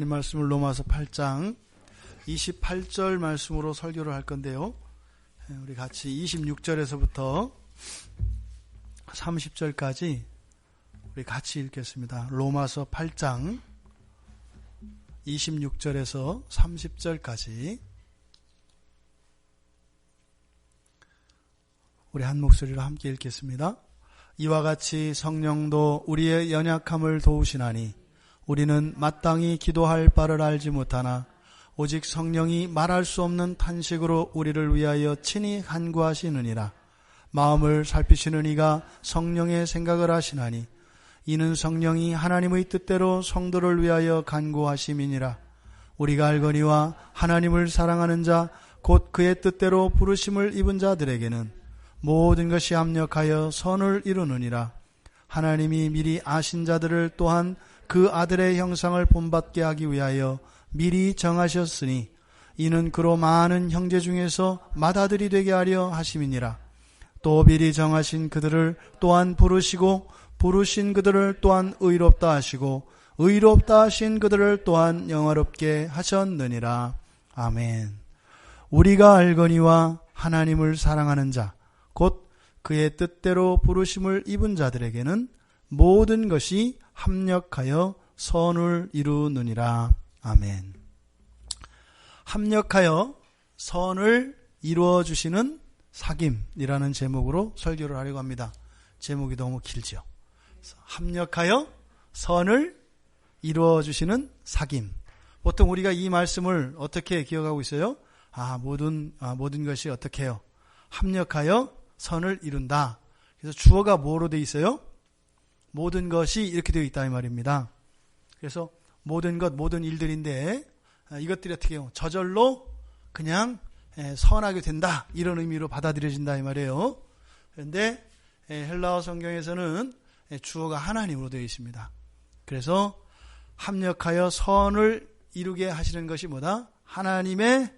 이 말씀을 로마서 8장 28절 말씀으로 설교를 할 건데요. 우리 같이 26절에서부터 30절까지 우리 같이 읽겠습니다. 로마서 8장 26절에서 30절까지 우리 한 목소리로 함께 읽겠습니다. 이와 같이 성령도 우리의 연약함을 도우시나니 우리는 마땅히 기도할 바를 알지 못하나 오직 성령이 말할 수 없는 탄식으로 우리를 위하여 친히 간구하시느니라. 마음을 살피시는 이가 성령의 생각을 하시나니 이는 성령이 하나님의 뜻대로 성도를 위하여 간구하심이니라. 우리가 알거니와 하나님을 사랑하는 자 곧 그의 뜻대로 부르심을 입은 자들에게는 모든 것이 합력하여 선을 이루느니라. 하나님이 미리 아신 자들을 또한 그 아들의 형상을 본받게 하기 위하여 미리 정하셨으니 이는 그로 많은 형제 중에서 맏아들이 되게 하려 하심이니라. 또 미리 정하신 그들을 또한 부르시고 부르신 그들을 또한 의롭다 하시고 의롭다 하신 그들을 또한 영화롭게 하셨느니라. 아멘. 우리가 알거니와 하나님을 사랑하는 자 곧 그의 뜻대로 부르심을 입은 자들에게는 모든 것이 합력하여 선을 이루느니라. 아멘. 합력하여 선을 이루어 주시는 사귐이라는 제목으로 설교를 하려고 합니다. 제목이 너무 길죠. 합력하여 선을 이루어 주시는 사귐. 보통 우리가 이 말씀을 어떻게 기억하고 있어요? 모든 것이 어떻게 해요? 합력하여 선을 이룬다. 그래서 주어가 뭐로 되어 있어요? 모든 것이 이렇게 되어 있다 이 말입니다. 그래서 모든 것, 모든 일들인데 이것들이 어떻게 해요? 저절로 그냥 선하게 된다 이런 의미로 받아들여진다 이 말이에요. 그런데 헬라어 성경에서는 주어가 하나님으로 되어 있습니다. 그래서 합력하여 선을 이루게 하시는 것이 뭐다? 하나님의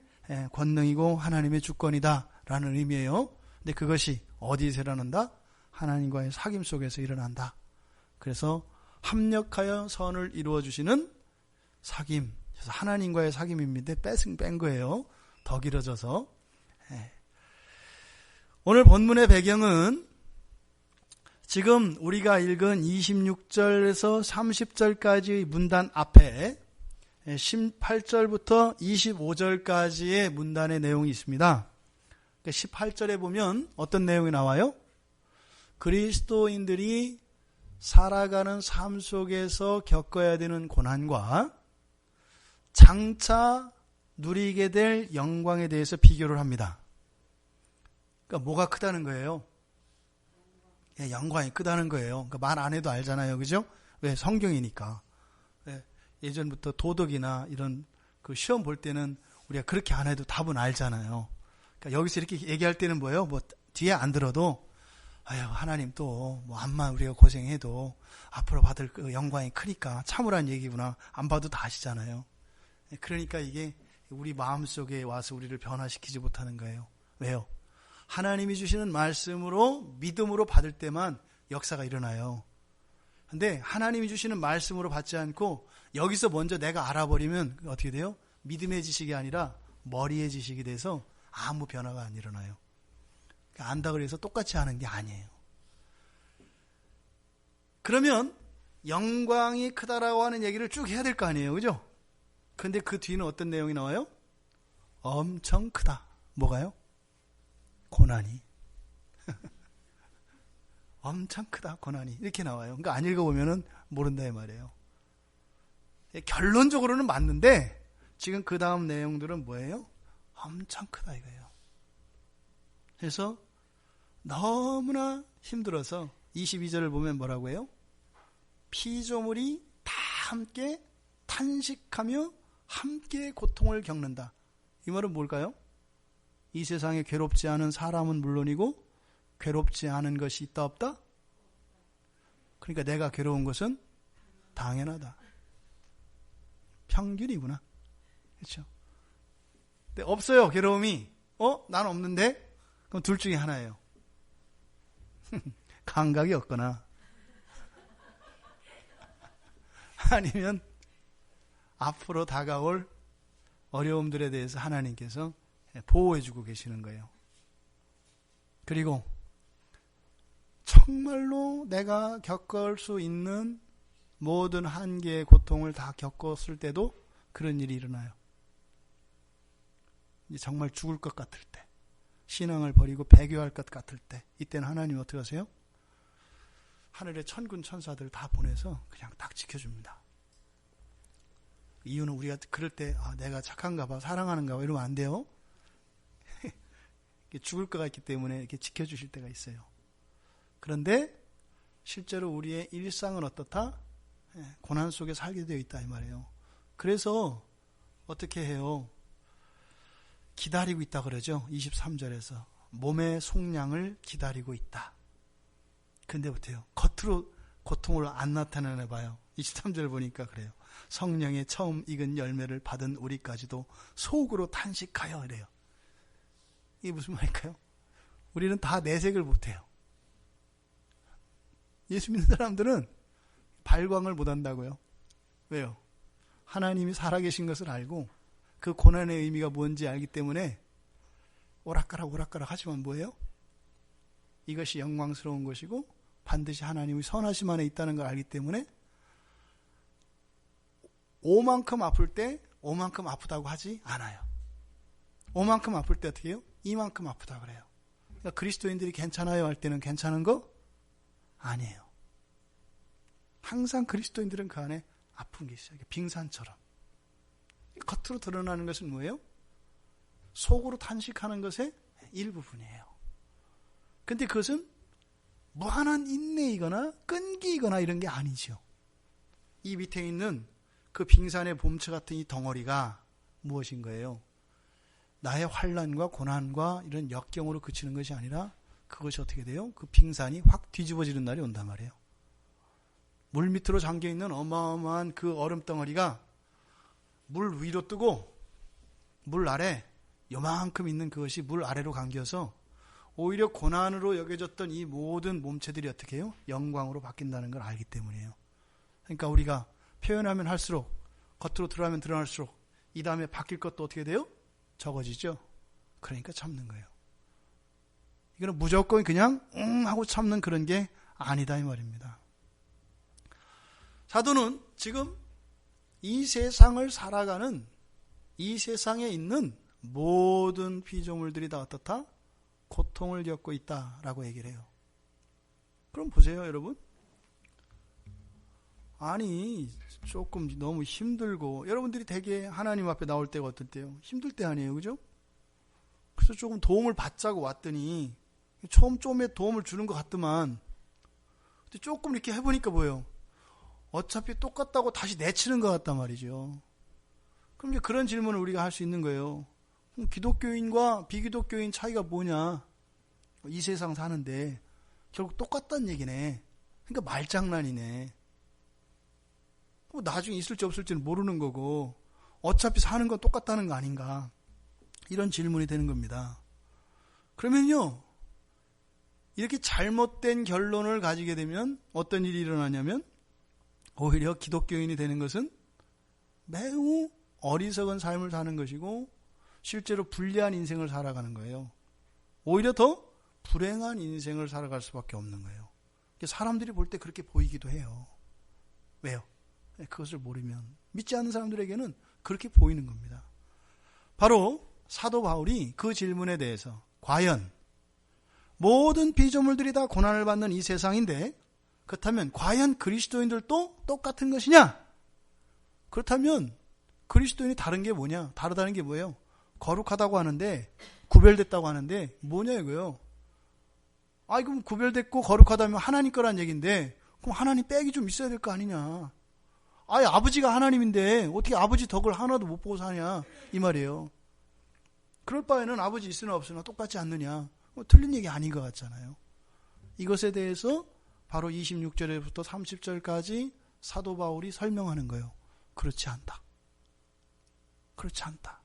권능이고 하나님의 주권이다 라는 의미예요. 근데 그것이 어디서 일어난다? 하나님과의 사귐 속에서 일어난다. 그래서 합력하여 선을 이루어 주시는 사귐. 그래서 하나님과의 사귐입니다. 뺀 거예요. 더 길어져서. 오늘 본문의 배경은 지금 우리가 읽은 26절에서 30절까지의 문단 앞에 18절부터 25절까지의 문단의 내용이 있습니다. 18절에 보면 어떤 내용이 나와요? 그리스도인들이 살아가는 삶 속에서 겪어야 되는 고난과 장차 누리게 될 영광에 대해서 비교를 합니다. 그러니까 뭐가 크다는 거예요? 영광이 크다는 거예요. 그러니까 말 안 해도 알잖아요. 그죠? 왜? 성경이니까. 예전부터 도덕이나 이런 그 시험 볼 때는 우리가 그렇게 안 해도 답은 알잖아요. 그러니까 여기서 이렇게 얘기할 때는 뭐예요? 뒤에 안 들어도 하나님 또 암만 우리가 고생해도 앞으로 받을 그 영광이 크니까 참으란 얘기구나. 안 봐도 다 아시잖아요. 그러니까 이게 우리 마음속에 와서 우리를 변화시키지 못하는 거예요. 왜요? 하나님이 주시는 말씀으로 믿음으로 받을 때만 역사가 일어나요. 근데 하나님이 주시는 말씀으로 받지 않고 여기서 먼저 내가 알아버리면 어떻게 돼요? 믿음의 지식이 아니라 머리의 지식이 돼서 아무 변화가 안 일어나요. 안다 그래서 똑같이 하는 게 아니에요. 그러면 영광이 크다라고 하는 얘기를 쭉 해야 될 거 아니에요. 그죠? 근데 그 뒤는 어떤 내용이 나와요? 엄청 크다. 뭐가요? 고난이. 엄청 크다. 고난이. 이렇게 나와요. 그러니까 안 읽어보면 모른다 이 말이에요. 결론적으로는 맞는데 지금 그 다음 내용들은 뭐예요? 엄청 크다 이거예요. 그래서 너무나 힘들어서 22절을 보면 뭐라고 해요? 피조물이 다 함께 탄식하며 함께 고통을 겪는다. 이 말은 뭘까요? 이 세상에 괴롭지 않은 사람은 물론이고 괴롭지 않은 것이 있다 없다? 그러니까 내가 괴로운 것은 당연하다. 평균이구나. 그렇죠? 근데 없어요, 괴로움이. 난 없는데? 그럼 둘 중에 하나예요. 감각이 없거나 아니면 앞으로 다가올 어려움들에 대해서 하나님께서 보호해주고 계시는 거예요. 그리고 정말로 내가 겪을 수 있는 모든 한계의 고통을 다 겪었을 때도 그런 일이 일어나요. 정말 죽을 것 같을 때, 신앙을 버리고 배교할 것 같을 때, 이때는 하나님 어떻게 하세요? 하늘의 천군 천사들 다 보내서 그냥 딱 지켜줍니다. 이유는 우리가 그럴 때 내가 착한가 봐, 사랑하는가 봐 이러면 안 돼요. 죽을 것 같기 때문에 이렇게 지켜주실 때가 있어요. 그런데 실제로 우리의 일상은 어떻다? 고난 속에 살게 되어 있다 이 말이에요. 그래서 어떻게 해요? 기다리고 있다 그러죠. 23절에서 몸의 속량을 기다리고 있다. 근데 어때요? 겉으로 고통을 안 나타내나 봐요. 23절 보니까 그래요. 성령의 처음 익은 열매를 받은 우리까지도 속으로 탄식하여 이래요. 이게 무슨 말일까요? 우리는 다 내색을 못해요. 예수 믿는 사람들은 발광을 못한다고요. 왜요? 하나님이 살아계신 것을 알고 그 고난의 의미가 뭔지 알기 때문에 오락가락 하지만 뭐예요? 이것이 영광스러운 것이고 반드시 하나님의 선하심 안에 있다는 걸 알기 때문에 오만큼 아플 때 오만큼 아프다고 하지 않아요. 오만큼 아플 때 어떻게 해요? 이만큼 아프다 그래요. 그러니까 그리스도인들이 괜찮아요 할 때는 괜찮은 거 아니에요. 항상 그리스도인들은 그 안에 아픈 게 있어요. 빙산처럼. 겉으로 드러나는 것은 뭐예요? 속으로 탄식하는 것의 일부분이에요. 근데 그것은 무한한 인내이거나 끈기이거나 이런 게 아니죠. 이 밑에 있는 그 빙산의 봄철 같은 이 덩어리가 무엇인 거예요? 나의 환난과 고난과 이런 역경으로 그치는 것이 아니라 그것이 어떻게 돼요? 그 빙산이 확 뒤집어지는 날이 온단 말이에요. 물 밑으로 잠겨있는 어마어마한 그 얼음 덩어리가 물 위로 뜨고 물 아래 요만큼 있는 그것이 물 아래로 감겨서 오히려 고난으로 여겨졌던 이 모든 몸체들이 어떻게 해요? 영광으로 바뀐다는 걸 알기 때문이에요. 그러니까 우리가 표현하면 할수록 겉으로 드러나면 드러날수록 이 다음에 바뀔 것도 어떻게 돼요? 적어지죠. 그러니까 참는 거예요. 이거는 무조건 그냥 하고 참는 그런 게 아니다 이 말입니다. 사도는 지금 이 세상을 살아가는 이 세상에 있는 모든 피조물들이 다 어떻다? 고통을 겪고 있다라고 얘기를 해요. 그럼 보세요 여러분. 아니 조금 너무 힘들고 여러분들이 되게 하나님 앞에 나올 때가 어떨 때요? 힘들 때 아니에요, 그죠? 그래서 조금 도움을 받자고 왔더니 좀에 도움을 주는 것 같더만 근데 조금 이렇게 해보니까 뭐예요? 어차피 똑같다고 다시 내치는 것 같단 말이죠. 그럼 이제 그런 질문을 우리가 할 수 있는 거예요. 기독교인과 비기독교인 차이가 뭐냐? 이 세상 사는데 결국 똑같다는 얘기네. 그러니까 말장난이네. 나중에 있을지 없을지는 모르는 거고 어차피 사는 건 똑같다는 거 아닌가? 이런 질문이 되는 겁니다. 그러면요, 이렇게 잘못된 결론을 가지게 되면 어떤 일이 일어나냐면 오히려 기독교인이 되는 것은 매우 어리석은 삶을 사는 것이고 실제로 불리한 인생을 살아가는 거예요. 오히려 더 불행한 인생을 살아갈 수밖에 없는 거예요. 사람들이 볼 때 그렇게 보이기도 해요. 왜요? 그것을 모르면 믿지 않는 사람들에게는 그렇게 보이는 겁니다. 바로 사도 바울이 그 질문에 대해서 과연 모든 피조물들이 다 고난을 받는 이 세상인데 그렇다면 과연 그리스도인들도 똑같은 것이냐? 그렇다면 그리스도인이 다른 게 뭐냐? 다르다는 게 뭐예요? 거룩하다고 하는데 구별됐다고 하는데 뭐냐 이거요? 그럼 구별됐고 거룩하다면 하나님 거란 얘기인데 그럼 하나님 빽이 좀 있어야 될 거 아니냐? 아버지가 하나님인데 어떻게 아버지 덕을 하나도 못 보고 사냐 이 말이에요. 그럴 바에는 아버지 있으나 없으나 똑같지 않느냐? 틀린 얘기 아닌 것 같잖아요. 이것에 대해서 바로 26절부터 30절까지 사도 바울이 설명하는 거예요. 그렇지 않다. 그렇지 않다.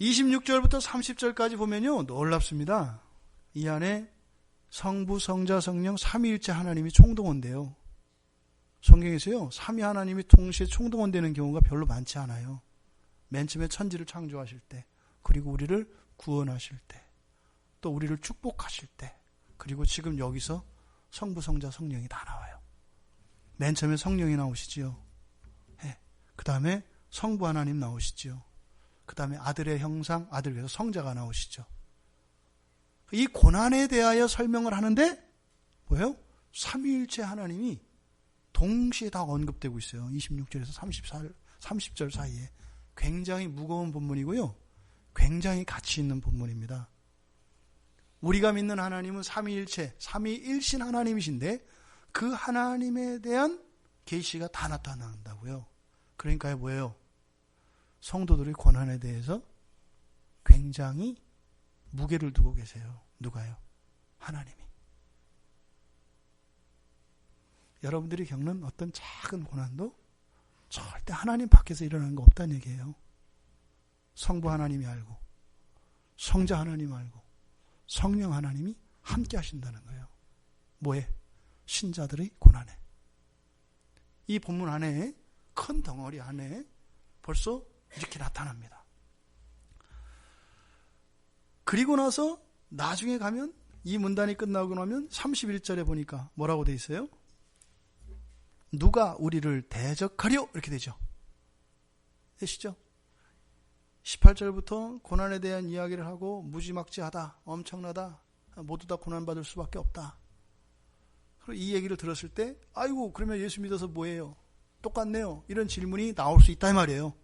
26절부터 30절까지 보면요, 놀랍습니다. 이 안에 성부, 성자, 성령, 삼위일체 하나님이 총동원돼요. 성경에서요, 삼위 하나님이 동시에 총동원되는 경우가 별로 많지 않아요. 맨 처음에 천지를 창조하실 때, 그리고 우리를 구원하실 때, 또 우리를 축복하실 때, 그리고 지금 여기서 성부, 성자, 성령이 다 나와요. 맨 처음에 성령이 나오시지요. 네. 그 다음에 성부 하나님 나오시지요. 그 다음에 아들의 형상, 아들 위해서 성자가 나오시죠. 이 고난에 대하여 설명을 하는데 뭐예요? 삼위일체 하나님이 동시에 다 언급되고 있어요. 26절에서 30절 사이에. 굉장히 무거운 본문이고요. 굉장히 가치 있는 본문입니다. 우리가 믿는 하나님은 삼위일체, 삼위일신 하나님이신데 그 하나님에 대한 계시가 다 나타난다고요. 그러니까 뭐예요? 성도들의 고난에 대해서 굉장히 무게를 두고 계세요. 누가요? 하나님이. 여러분들이 겪는 어떤 작은 고난도 절대 하나님 밖에서 일어나는 거 없다는 얘기예요. 성부 하나님이 알고, 성자 하나님 알고, 성령 하나님이 함께 하신다는 거예요. 뭐에? 신자들의 고난에. 이 본문 안에, 큰 덩어리 안에 벌써 이렇게 나타납니다. 그리고 나서 나중에 가면, 이 문단이 끝나고 나면 31절에 보니까 뭐라고 돼 있어요? 누가 우리를 대적하려? 이렇게 되죠. 되시죠? 18절부터 고난에 대한 이야기를 하고 무지막지하다, 엄청나다, 모두 다 고난받을 수밖에 없다. 그리고 이 얘기를 들었을 때 아이고 그러면 예수 믿어서 뭐예요? 똑같네요. 이런 질문이 나올 수 있다 이 말이에요.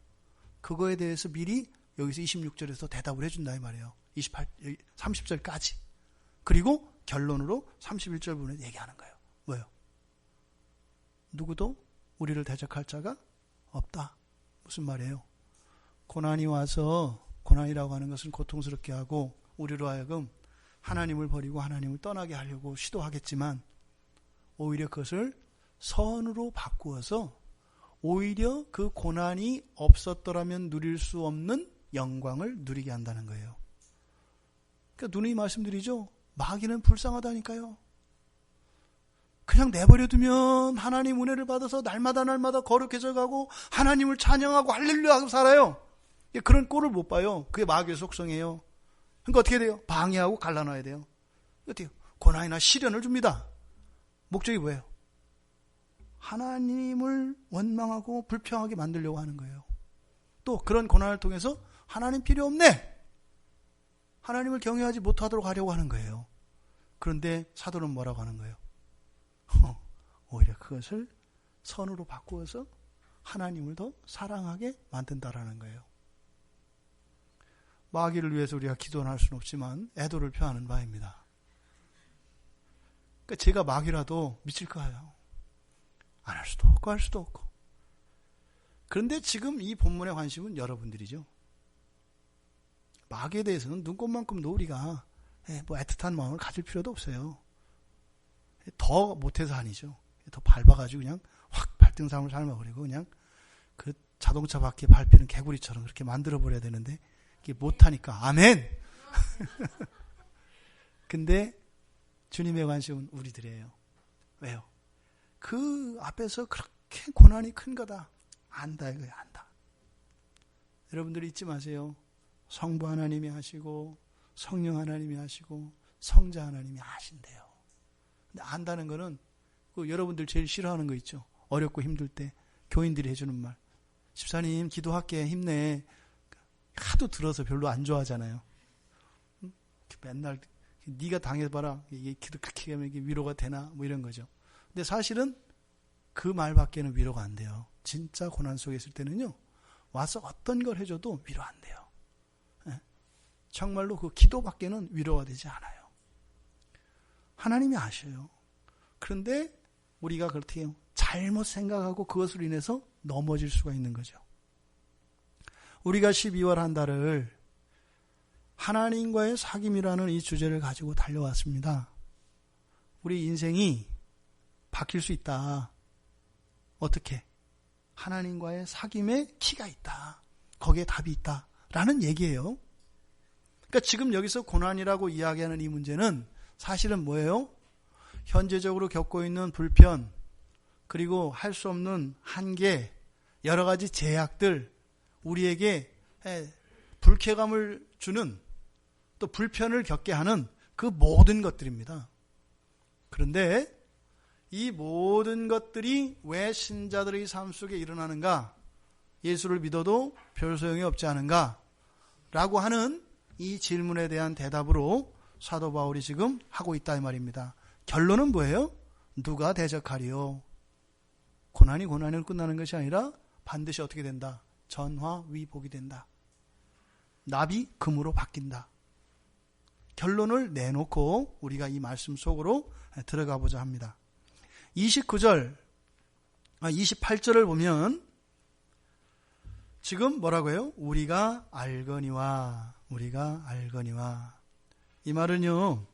그거에 대해서 미리 여기서 26절에서 대답을 해준다 이 말이에요. 30절까지. 그리고 결론으로 31절 부분에 얘기하는 거예요. 뭐예요? 누구도 우리를 대적할 자가 없다. 무슨 말이에요? 고난이 와서, 고난이라고 하는 것은 고통스럽게 하고 우리로 하여금 하나님을 버리고 하나님을 떠나게 하려고 시도하겠지만 오히려 그것을 선으로 바꾸어서 오히려 그 고난이 없었더라면 누릴 수 없는 영광을 누리게 한다는 거예요. 그러니까 누누이 말씀드리죠. 마귀는 불쌍하다니까요. 그냥 내버려두면 하나님 은혜를 받아서 날마다 거룩해져 가고 하나님을 찬양하고 할렐루야 하고 살아요. 그런 꼴을 못 봐요. 그게 마귀의 속성이에요. 그러니까 어떻게 돼요? 방해하고 갈라놔야 돼요. 어때요? 고난이나 시련을 줍니다. 목적이 뭐예요? 하나님을 원망하고 불평하게 만들려고 하는 거예요. 또 그런 고난을 통해서 하나님 필요 없네, 하나님을 경외하지 못하도록 하려고 하는 거예요. 그런데 사도는 뭐라고 하는 거예요? 오히려 그것을 선으로 바꾸어서 하나님을 더 사랑하게 만든다라는 거예요. 마귀를 위해서 우리가 기도는 할 수는 없지만 애도를 표하는 바입니다. 그러니까 제가 마귀라도 미칠 거예요. 안 할 수도 없고 할 수도 없고. 그런데 지금 이 본문의 관심은 여러분들이죠. 마귀에 대해서는 눈꽃만큼도 우리가 뭐 애틋한 마음을 가질 필요도 없어요. 더 못해서 아니죠. 더 밟아가지고 그냥 확 발등상을 삶아버리고 그냥 그 자동차 바퀴에 밟히는 개구리처럼 그렇게 만들어버려야 되는데 이게 못하니까 아멘. 근데 주님의 관심은 우리들이에요. 왜요? 그 앞에서 그렇게 고난이 큰 거다 안다 이거예요. 안다. 여러분들이 잊지 마세요. 성부 하나님이 하시고 성령 하나님이 하시고 성자 하나님이 하신대요. 근데 안다는 거는 그 여러분들 제일 싫어하는 거 있죠. 어렵고 힘들 때 교인들이 해주는 말. 집사님 기도할게 힘내. 하도 들어서 별로 안 좋아하잖아요. 맨날 네가 당해봐라. 이게 기도 그렇게 하면 이게 위로가 되나 뭐 이런 거죠. 근데 사실은 그 말밖에는 위로가 안 돼요. 진짜 고난 속에 있을 때는요. 와서 어떤 걸 해줘도 위로 안 돼요. 정말로 그 기도밖에는 위로가 되지 않아요. 하나님이 아셔요. 그런데 우리가 그렇게 잘못 생각하고 그것으로 인해서 넘어질 수가 있는 거죠. 우리가 12월 한 달을 하나님과의 사귐이라는 이 주제를 가지고 달려왔습니다. 우리 인생이 바뀔 수 있다. 어떻게? 하나님과의 사귐에 키가 있다. 거기에 답이 있다. 라는 얘기예요. 그러니까 지금 여기서 고난이라고 이야기하는 이 문제는 사실은 뭐예요? 현재적으로 겪고 있는 불편, 그리고 할 수 없는 한계, 여러 가지 제약들, 우리에게 불쾌감을 주는, 또 불편을 겪게 하는 그 모든 것들입니다. 그런데 이 모든 것들이 왜 신자들의 삶 속에 일어나는가? 예수를 믿어도 별 소용이 없지 않은가? 라고 하는 이 질문에 대한 대답으로 사도 바울이 지금 하고 있다 이 말입니다. 결론은 뭐예요? 누가 대적하리요? 고난이 고난으로 끝나는 것이 아니라 반드시 어떻게 된다? 전화위복이 된다. 납이 금으로 바뀐다. 결론을 내놓고 우리가 이 말씀 속으로 들어가 보자 합니다. 28절을 보면 지금 뭐라고 해요? 우리가 알거니와. 이 말은요,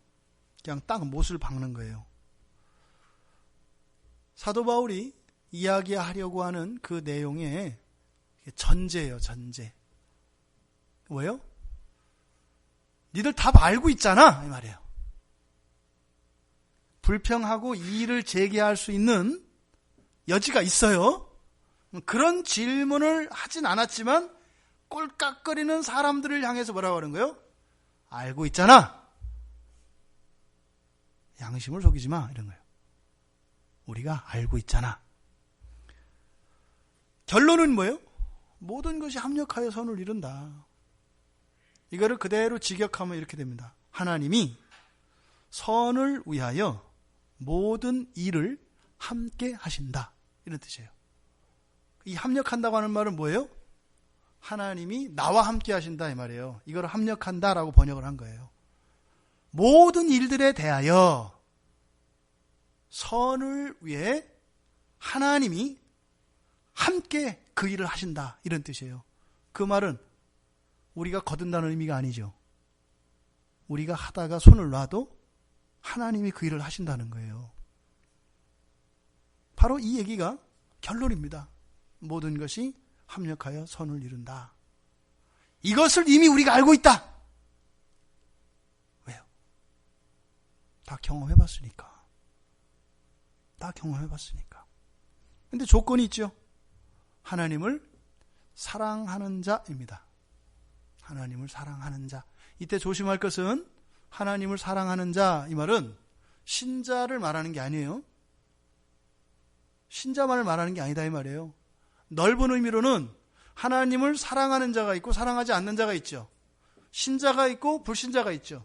그냥 딱 못을 박는 거예요. 사도 바울이 이야기하려고 하는 그 내용의 전제예요, 전제. 뭐예요? 니들 답 알고 있잖아, 이 말이에요. 불평하고 이의를 제기할 수 있는 여지가 있어요. 그런 질문을 하진 않았지만 꼴깍거리는 사람들을 향해서 뭐라고 하는 거예요? 알고 있잖아. 양심을 속이지 마, 이런 거예요. 우리가 알고 있잖아. 결론은 뭐예요? 모든 것이 합력하여 선을 이룬다. 이거를 그대로 직역하면 이렇게 됩니다. 하나님이 선을 위하여 모든 일을 함께 하신다. 이런 뜻이에요. 이 합력한다고 하는 말은 뭐예요? 하나님이 나와 함께 하신다 이 말이에요. 이걸 합력한다라고 번역을 한 거예요. 모든 일들에 대하여 선을 위해 하나님이 함께 그 일을 하신다. 이런 뜻이에요. 그 말은 우리가 거둔다는 의미가 아니죠. 우리가 하다가 손을 놔도 하나님이 그 일을 하신다는 거예요. 바로 이 얘기가 결론입니다. 모든 것이 합력하여 선을 이룬다. 이것을 이미 우리가 알고 있다. 왜요? 다 경험해봤으니까. 근데 조건이 있죠. 하나님을 사랑하는 자입니다. 하나님을 사랑하는 자. 이때 조심할 것은 하나님을 사랑하는 자, 이 말은 신자를 말하는 게 아니에요. 신자만을 말하는 게 아니다 이 말이에요. 넓은 의미로는 하나님을 사랑하는 자가 있고 사랑하지 않는 자가 있죠. 신자가 있고 불신자가 있죠.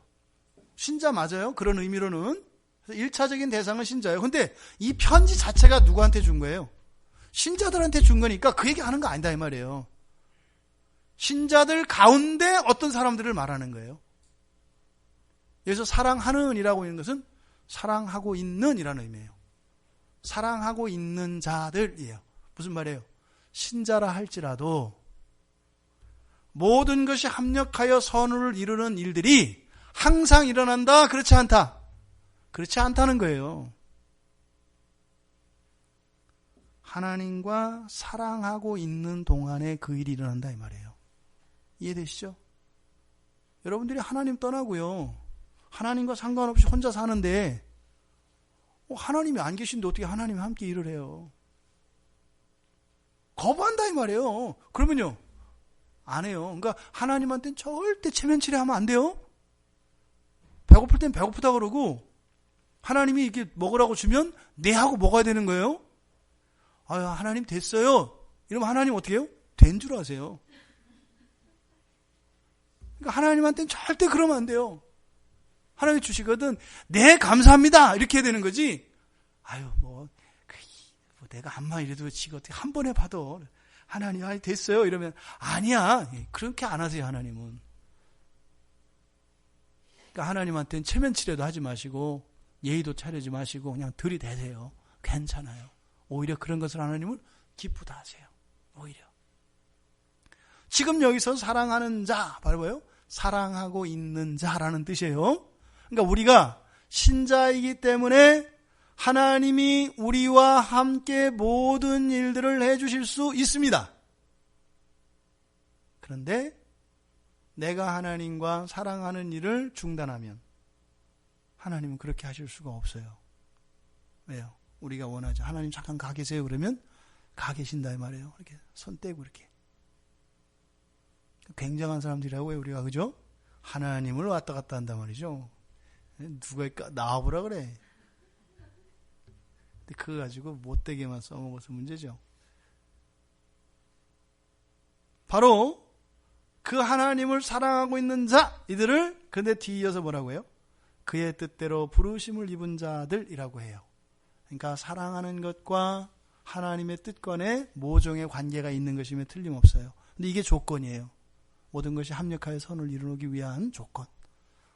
신자 맞아요. 그런 의미로는 1차적인 대상은 신자예요. 근데 이 편지 자체가 누구한테 준 거예요? 신자들한테 준 거니까 그 얘기하는 거 아니다 이 말이에요. 신자들 가운데 어떤 사람들을 말하는 거예요. 여기서 사랑하는 이라고 있는 것은 사랑하고 있는 이라는 의미예요. 사랑하고 있는 자들이에요. 무슨 말이에요? 신자라 할지라도 모든 것이 합력하여 선을 이루는 일들이 항상 일어난다? 그렇지 않다? 그렇지 않다는 거예요. 하나님과 사랑하고 있는 동안에 그 일이 일어난다 이 말이에요. 이해되시죠? 여러분들이 하나님 떠나고요. 하나님과 상관없이 혼자 사는데 하나님이 안 계신데 어떻게 하나님이 함께 일을 해요? 거부한다 이 말이에요. 그러면요. 안 해요. 그러니까 하나님한테는 절대 체면치레하면 안 돼요. 배고플 땐 배고프다 그러고 하나님이 이렇게 먹으라고 주면 내 하고 먹어야 되는 거예요. 아유, 하나님 됐어요. 이러면 하나님 어떻게 해요? 된 줄 아세요. 그러니까 하나님한테는 절대 그러면 안 돼요. 하나님 주시거든 네 감사합니다 이렇게 해야 되는 거지. 아유 뭐 내가 암만 이래도 지금 어떻게 한 번에 봐도 하나님 아니 됐어요 이러면 아니야. 그렇게 안 하세요. 하나님은. 그러니까 하나님한테는 체면치레도 하지 마시고 예의도 차리지 마시고 그냥 들이대세요. 괜찮아요. 오히려 그런 것을 하나님을 기쁘다 하세요. 오히려. 지금 여기서 사랑하는 자 바로 뭐예요? 사랑하고 있는 자라는 뜻이에요. 그러니까 우리가 신자이기 때문에 하나님이 우리와 함께 모든 일들을 해주실 수 있습니다. 그런데 내가 하나님과 사랑하는 일을 중단하면 하나님은 그렇게 하실 수가 없어요. 왜요? 우리가 원하죠. 하나님 잠깐 가 계세요. 그러면 가 계신다 이 말이에요. 이렇게 손 떼고 이렇게. 굉장한 사람들이라고요, 우리가. 그죠? 하나님을 왔다 갔다 한단 말이죠. 누가 나와보라 그래. 근데 그거 가지고 못되게만 써먹어서 문제죠. 바로 그 하나님을 사랑하고 있는 자, 이들을 근데 뒤이어서 뭐라고 해요? 그의 뜻대로 부르심을 입은 자들이라고 해요. 그러니까 사랑하는 것과 하나님의 뜻과의 모종의 관계가 있는 것이면 틀림없어요. 근데 이게 조건이에요. 모든 것이 합력하여 선을 이루기 위한 조건.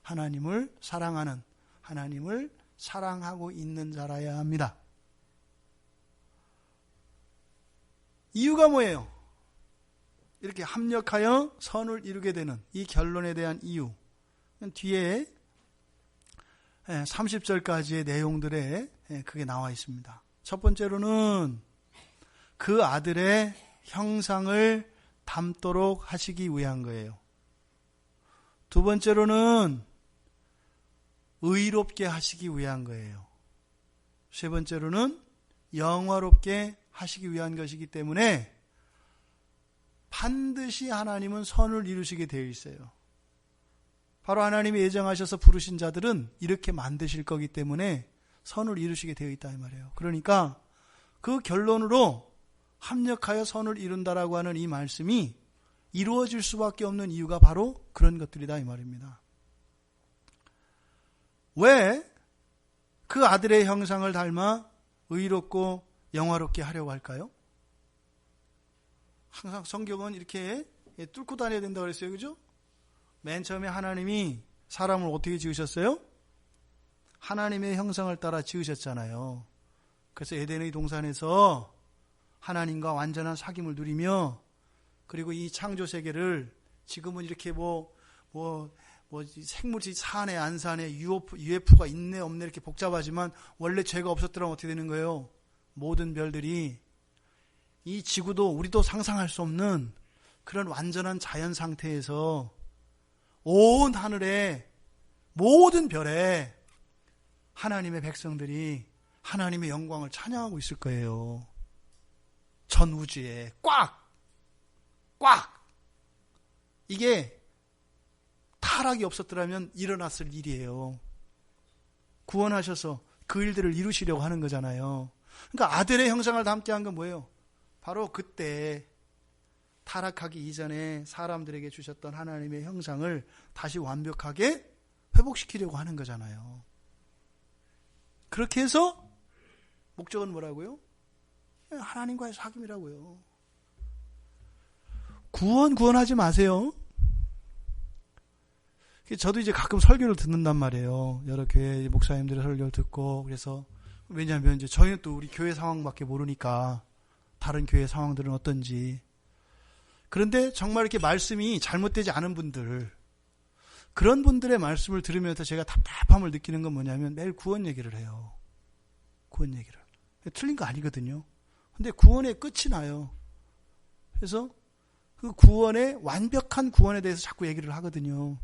하나님을 사랑하는, 하나님을 사랑하고 있는 자라야 합니다. 이유가 뭐예요? 이렇게 합력하여 선을 이루게 되는 이 결론에 대한 이유. 뒤에 30절까지의 내용들에 그게 나와 있습니다. 첫 번째로는 그 아들의 형상을 닮도록 하시기 위한 거예요. 두 번째로는 의롭게 하시기 위한 거예요. 세 번째로는 영화롭게 하시기 위한 것이기 때문에 반드시 하나님은 선을 이루시게 되어 있어요. 바로 하나님이 예정하셔서 부르신 자들은 이렇게 만드실 거기 때문에 선을 이루시게 되어 있다 이 말이에요. 그러니까 그 결론으로 합력하여 선을 이룬다라고 하는 이 말씀이 이루어질 수밖에 없는 이유가 바로 그런 것들이다 이 말입니다. 왜 그 아들의 형상을 닮아 의롭고 영화롭게 하려고 할까요? 항상 성경은 이렇게 뚫고 다녀야 된다고 그랬어요. 그죠? 맨 처음에 하나님이 사람을 어떻게 지으셨어요? 하나님의 형상을 따라 지으셨잖아요. 그래서 에덴의 동산에서 하나님과 완전한 사귐을 누리며, 그리고 이 창조 세계를 지금은 이렇게 생물이 사네 안 사네, UFO가 있네 없네 이렇게 복잡하지만 원래 죄가 없었더라면 어떻게 되는 거예요? 모든 별들이, 이 지구도 우리도 상상할 수 없는 그런 완전한 자연 상태에서 온 하늘에 모든 별에 하나님의 백성들이 하나님의 영광을 찬양하고 있을 거예요. 전 우주에 꽉! 이게 타락이 없었더라면 일어났을 일이에요. 구원하셔서 그 일들을 이루시려고 하는 거잖아요. 그러니까 아들의 형상을 닮게 한 건 뭐예요? 바로 그때 타락하기 이전에 사람들에게 주셨던 하나님의 형상을 다시 완벽하게 회복시키려고 하는 거잖아요. 그렇게 해서 목적은 뭐라고요? 하나님과의 사귐이라고요. 구원하지 마세요. 저도 이제 가끔 설교를 듣는단 말이에요. 여러 교회 목사님들의 설교를 듣고, 그래서 왜냐하면 이제 저희는 또 우리 교회 상황밖에 모르니까 다른 교회 상황들은 어떤지. 그런데 정말 이렇게 말씀이 잘못되지 않은 분들, 그런 분들의 말씀을 들으면서 제가 답답함을 느끼는 건 뭐냐면 매일 구원 얘기를 해요. 구원 얘기를. 틀린 거 아니거든요. 근데 구원의 끝이 나요. 그래서 그 구원의 완벽한 구원에 대해서 자꾸 얘기를 하거든요.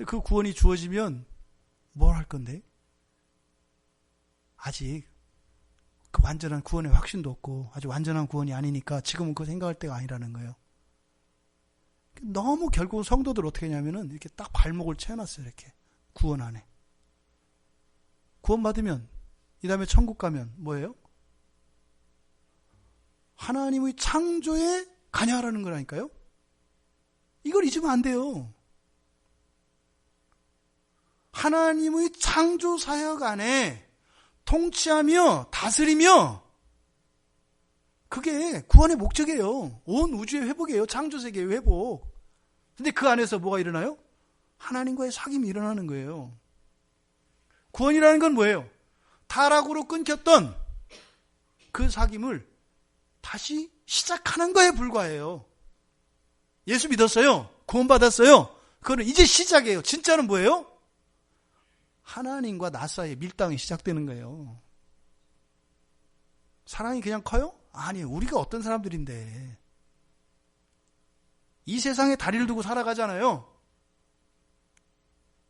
그 구원이 주어지면 뭘 할 건데? 아직 그 완전한 구원의 확신도 없고 아주 완전한 구원이 아니니까 지금은 그거 생각할 때가 아니라는 거예요. 너무 결국은 성도들 어떻게 하냐면은 이렇게 딱 발목을 채워놨어요. 이렇게 구원 안에. 구원 받으면 이 다음에 천국 가면 뭐예요? 하나님의 창조에 관여하라는 거라니까요. 이걸 잊으면 안 돼요. 하나님의 창조 사역 안에 통치하며 다스리며, 그게 구원의 목적이에요. 온 우주의 회복이에요. 창조세계의 회복. 근데 그 안에서 뭐가 일어나요? 하나님과의 사귐이 일어나는 거예요. 구원이라는 건 뭐예요? 타락으로 끊겼던 그 사귐을 다시 시작하는 거에 불과해요. 예수 믿었어요. 구원받았어요. 그거는 이제 시작이에요. 진짜는 뭐예요? 하나님과 나 사이에 밀당이 시작되는 거예요. 사랑이 그냥 커요? 아니, 우리가 어떤 사람들인데. 이 세상에 다리를 두고 살아가잖아요.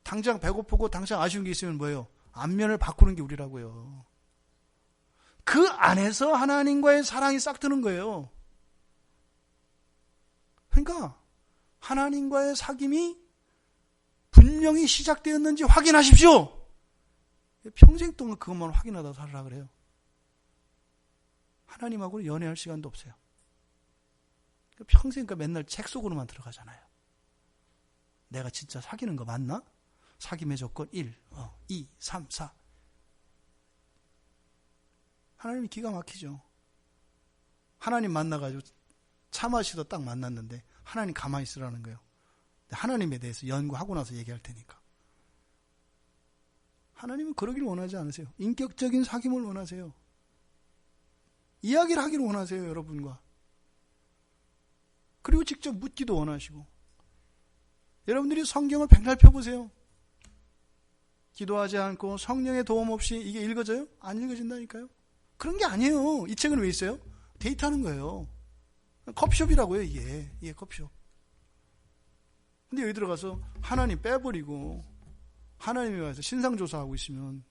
당장 배고프고 당장 아쉬운 게 있으면 뭐예요? 안면을 바꾸는 게 우리라고요. 그 안에서 하나님과의 사랑이 싹트는 거예요. 그러니까 하나님과의 사귐이 분명히 시작되었는지 확인하십시오. 평생 동안 그것만 확인하다 살으라 그래요. 하나님하고 연애할 시간도 없어요. 평생 맨날 책 속으로만 들어가잖아요. 내가 진짜 사귀는 거 맞나? 사귐의 조건 1, 2, 3, 4. 하나님이 기가 막히죠. 하나님 만나가지고 차 마시다 딱 만났는데 하나님 가만히 있으라는 거예요. 하나님에 대해서 연구하고 나서 얘기할 테니까. 하나님은 그러기를 원하지 않으세요. 인격적인 사귐을 원하세요. 이야기를 하기를 원하세요, 여러분과. 그리고 직접 묻기도 원하시고. 여러분들이 성경을 백날 펴보세요. 기도하지 않고 성령의 도움 없이 이게 읽어져요? 안 읽어진다니까요. 그런 게 아니에요. 이 책은 왜 있어요? 데이트하는 거예요. 커피숍이라고요, 이게 커피숍. 근데 여기 들어가서 하나님 빼버리고 하나님이 와서 신상조사하고 있으면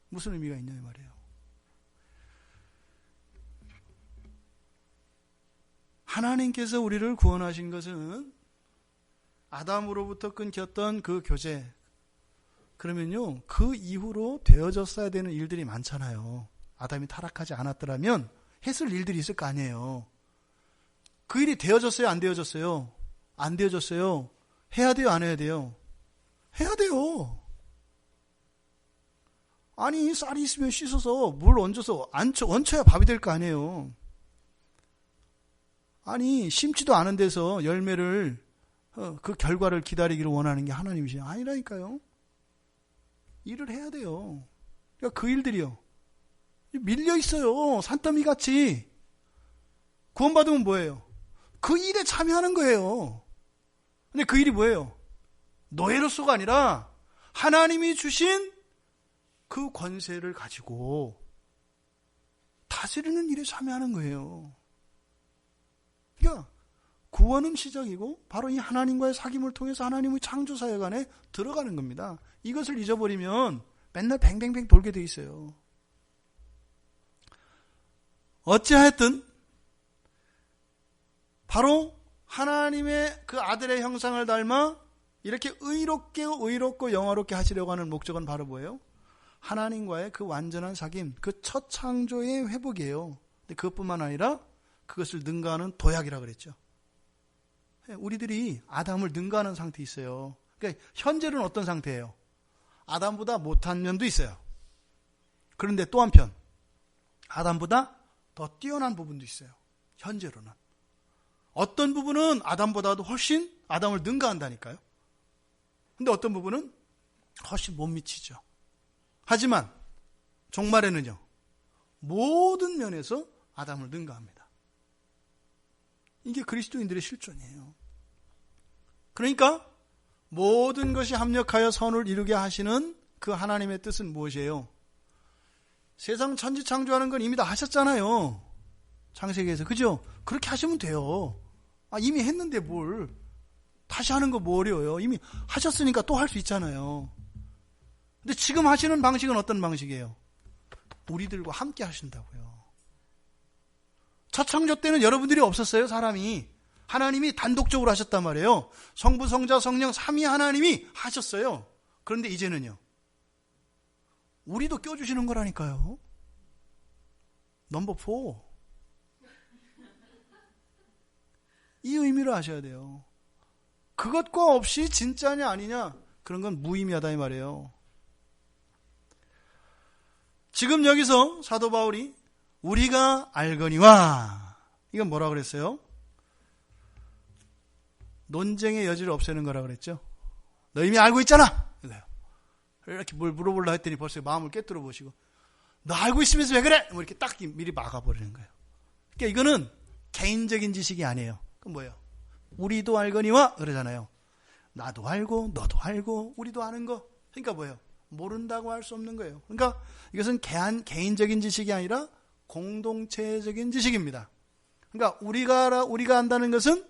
무슨 의미가 있냐 이 말이에요. 하나님께서 우리를 구원하신 것은 아담으로부터 끊겼던 그 교제, 그러면요 그 이후로 되어졌어야 되는 일들이 많잖아요. 아담이 타락하지 않았더라면 했을 일들이 있을 거 아니에요. 그 일이 되어졌어요, 안 되어졌어요? 안 되어졌어요. 해야 돼요, 안 해야 돼요? 해야 돼요. 아니 쌀이 있으면 씻어서 물 얹어서 얹혀야 밥이 될 거 아니에요. 아니 심지도 않은 데서 열매를 그 결과를 기다리기를 원하는 게 하나님이시죠. 아니라니까요. 일을 해야 돼요. 그러니까 그 일들이요 밀려 있어요. 산더미 같이. 구원받으면 뭐예요? 그 일에 참여하는 거예요. 근데 그 일이 뭐예요? 노예로서가 아니라 하나님이 주신 그 권세를 가지고 다스리는 일에 참여하는 거예요. 그러니까 구원은 시작이고 바로 이 하나님과의 사귐을 통해서 하나님의 창조사역 안에 들어가는 겁니다. 이것을 잊어버리면 맨날 뱅뱅뱅 돌게 돼 있어요. 어찌하였든 바로 하나님의 그 아들의 형상을 닮아 이렇게 의롭고 영화롭게 하시려고 하는 목적은 바로 뭐예요? 하나님과의 그 완전한 사귐, 그 첫 창조의 회복이에요. 근데 그것뿐만 아니라 그것을 능가하는 도약이라고 그랬죠. 우리들이 아담을 능가하는 상태에 있어요. 그러니까 현재는 어떤 상태예요? 아담보다 못한 면도 있어요. 그런데 또 한편 아담보다 더 뛰어난 부분도 있어요. 현재로는. 어떤 부분은 아담보다도 훨씬 아담을 능가한다니까요. 근데 어떤 부분은 훨씬 못 미치죠. 하지만 종말에는요 모든 면에서 아담을 능가합니다. 이게 그리스도인들의 실존이에요. 그러니까 모든 것이 합력하여 선을 이루게 하시는 그 하나님의 뜻은 무엇이에요? 세상 천지 창조하는 건 이미 다 하셨잖아요. 창세기에서. 그죠? 그렇게 하시면 돼요. 이미 했는데 뭘 다시 하는 거 뭐 어려워요. 이미 하셨으니까 또 할 수 있잖아요. 근데 지금 하시는 방식은 어떤 방식이에요? 우리들과 함께 하신다고요. 첫 창조 때는 여러분들이 없었어요. 사람이. 하나님이 단독적으로 하셨단 말이에요. 성부, 성자, 성령 삼위 하나님이 하셨어요. 그런데 이제는요 우리도 껴주시는 거라니까요. 넘버 4. 이 의미를 아셔야 돼요. 그것과 없이 진짜냐 아니냐 그런 건 무의미하다 이 말이에요. 지금 여기서 사도 바울이 우리가 알거니와 이건 뭐라 그랬어요? 논쟁의 여지를 없애는 거라 그랬죠. 너 이미 알고 있잖아. 이렇게 뭘 물어보려 했더니 벌써 마음을 꿰뚫어 보시고 너 알고 있으면서 왜 그래? 뭐 이렇게 딱 미리 막아버리는 거예요. 그러니까 이거는 개인적인 지식이 아니에요. 그럼 뭐예요? 우리도 알거니와 그러잖아요. 나도 알고 너도 알고 우리도 아는 거. 그러니까 뭐예요? 모른다고 할 수 없는 거예요. 그러니까 이것은 개인적인 지식이 아니라 공동체적인 지식입니다. 그러니까 우리가 안다는 것은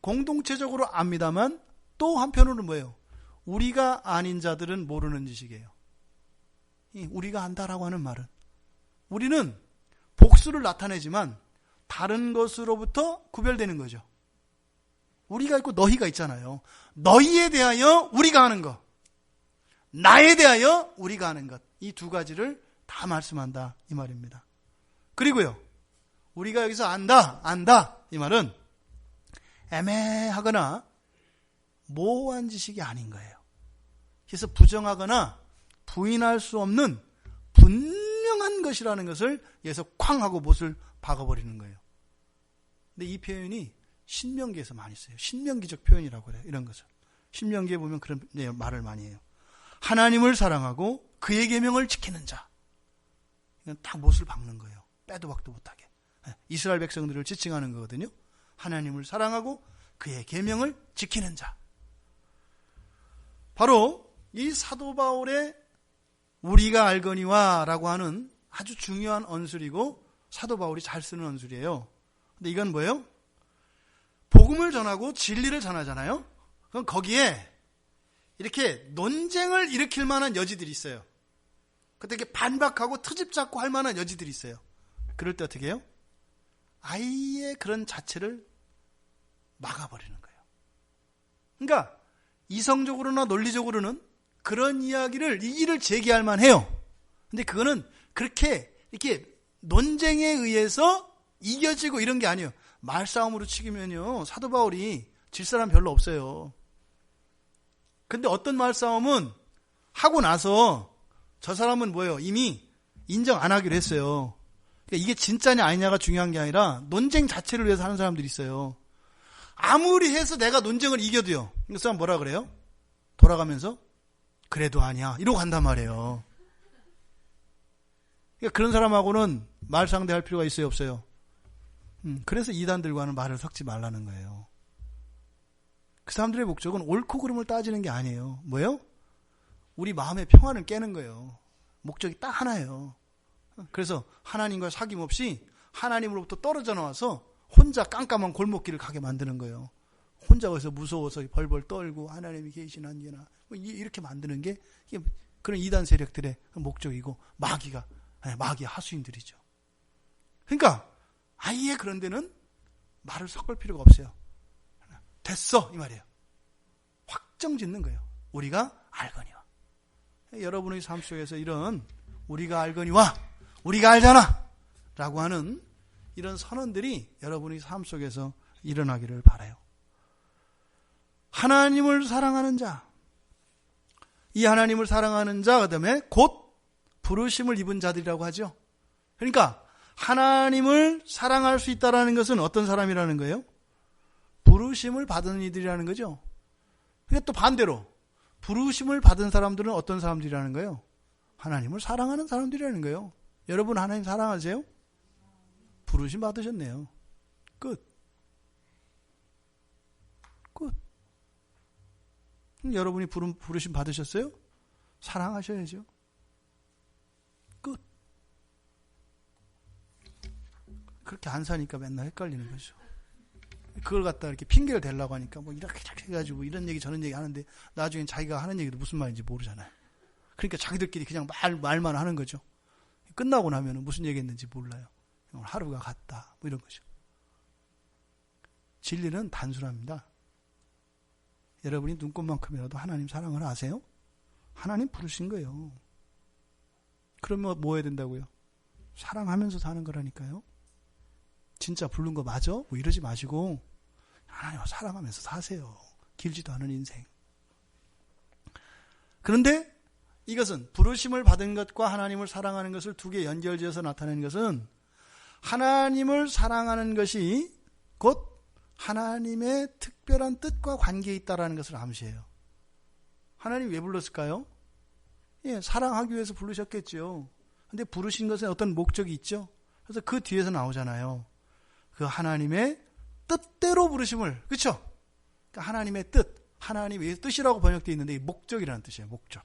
공동체적으로 압니다만 또 한편으로는 뭐예요? 우리가 아닌 자들은 모르는 지식이에요. 우리가 안다라고 하는 말은 우리는 복수를 나타내지만 다른 것으로부터 구별되는 거죠. 우리가 있고 너희가 있잖아요. 너희에 대하여 우리가 하는 것, 나에 대하여 우리가 하는 것, 이 두 가지를 다 말씀한다 이 말입니다. 그리고요, 우리가 여기서 안다 이 말은 애매하거나 모호한 지식이 아닌 거예요. 그래서 부정하거나 부인할 수 없는 분명한 것이라는 것을 여기서 쾅 하고 못을 박아버리는 거예요. 근데 이 표현이 신명기에서 많이 써요. 신명기적 표현이라고 그래요. 이런 것을. 신명기에 보면 그런 말을 많이 해요. 하나님을 사랑하고 그의 계명을 지키는 자. 이건 딱 못을 박는 거예요. 빼도 박도 못하게. 이스라엘 백성들을 지칭하는 거거든요. 하나님을 사랑하고 그의 계명을 지키는 자. 바로 이 사도 바울의 우리가 알거니와 라고 하는 아주 중요한 언술이고 사도 바울이 잘 쓰는 언술이에요. 근데 이건 뭐예요? 복음을 전하고 진리를 전하잖아요. 그럼 거기에 이렇게 논쟁을 일으킬 만한 여지들이 있어요. 그때 이렇게 반박하고 트집 잡고 할 만한 여지들이 있어요. 그럴 때 어떻게 해요? 아예 그런 자체를 막아버리는 거예요. 그러니까 이성적으로나 논리적으로는 그런 이야기를, 이의를 제기할 만해요. 근데 그거는 그렇게 이렇게 논쟁에 의해서 이겨지고 이런 게 아니에요. 말싸움으로 치기면요, 사도 바울이 질 사람 별로 없어요. 근데 어떤 말싸움은 하고 나서 저 사람은 뭐예요? 이미 인정 안 하기로 했어요. 그러니까 이게 진짜냐 아니냐가 중요한 게 아니라 논쟁 자체를 위해서 하는 사람들이 있어요. 아무리 해서 내가 논쟁을 이겨도요, 그 사람 뭐라 그래요? 돌아가면서 그래도 아니야 이러고 간단 말이에요. 그러니까 그런 사람하고는 말 상대할 필요가 있어요, 없어요? 그래서 이단들과는 말을 섞지 말라는 거예요. 그 사람들의 목적은 옳고 그름을 따지는 게 아니에요. 뭐예요? 우리 마음의 평화를 깨는 거예요. 목적이 딱 하나예요. 그래서 하나님과 사귐 없이 하나님으로부터 떨어져 나와서 혼자 깜깜한 골목길을 가게 만드는 거예요. 혼자 거기서 무서워서 벌벌 떨고 하나님이 계시나니나 이렇게 만드는 게 그런 이단 세력들의 목적이고 마귀의 하수인들이죠. 그러니까 아예 그런 데는 말을 섞을 필요가 없어요. 됐어 이 말이에요. 확정 짓는 거예요. 우리가 알거니와. 여러분의 삶 속에서 이런 우리가 알거니와 우리가 알잖아 라고 하는 이런 선언들이 여러분의 삶 속에서 일어나기를 바라요. 하나님을 사랑하는 자, 이 하나님을 사랑하는 자, 그 다음에 곧 부르심을 입은 자들이라고 하죠. 그러니까 하나님을 사랑할 수 있다는 것은 어떤 사람이라는 거예요? 부르심을 받은 이들이라는 거죠. 그게 또 반대로 부르심을 받은 사람들은 어떤 사람들이라는 거예요? 하나님을 사랑하는 사람들이라는 거예요. 여러분 하나님 사랑하세요? 부르심 받으셨네요. 끝. 여러분이 부르심 받으셨어요? 사랑하셔야죠. 끝. 그렇게 안 사니까 맨날 헷갈리는 거죠. 그걸 갖다 이렇게 핑계를 대려고 하니까 뭐 이렇게 해가지고 이런 얘기 저런 얘기 하는데 나중엔 자기가 하는 얘기도 무슨 말인지 모르잖아요. 그러니까 자기들끼리 그냥 말만 하는 거죠. 끝나고 나면 무슨 얘기했는지 몰라요. 하루가 갔다 뭐 이런 거죠. 진리는 단순합니다. 여러분이 눈꽃만큼이라도 하나님 사랑을 아세요? 하나님 부르신 거예요. 그러면 뭐 해야 된다고요? 사랑하면서 사는 거라니까요. 진짜 부른 거 맞아? 뭐 이러지 마시고 하나님을 사랑하면서 사세요. 길지도 않은 인생. 그런데 이것은 부르심을 받은 것과 하나님을 사랑하는 것을 두 개 연결지어서 나타내는 것은 하나님을 사랑하는 것이 곧 하나님의 특별한 뜻과 관계에 있다는 것을 암시해요. 하나님 왜 불렀을까요? 사랑하기 위해서 부르셨겠죠. 근데 부르신 것에 어떤 목적이 있죠. 그래서 그 뒤에서 나오잖아요. 그 하나님의 뜻대로 부르심을, 그렇죠? 그러니까 하나님의 뜻, 하나님의 뜻이라고 번역되어 있는데 목적이라는 뜻이에요. 목적.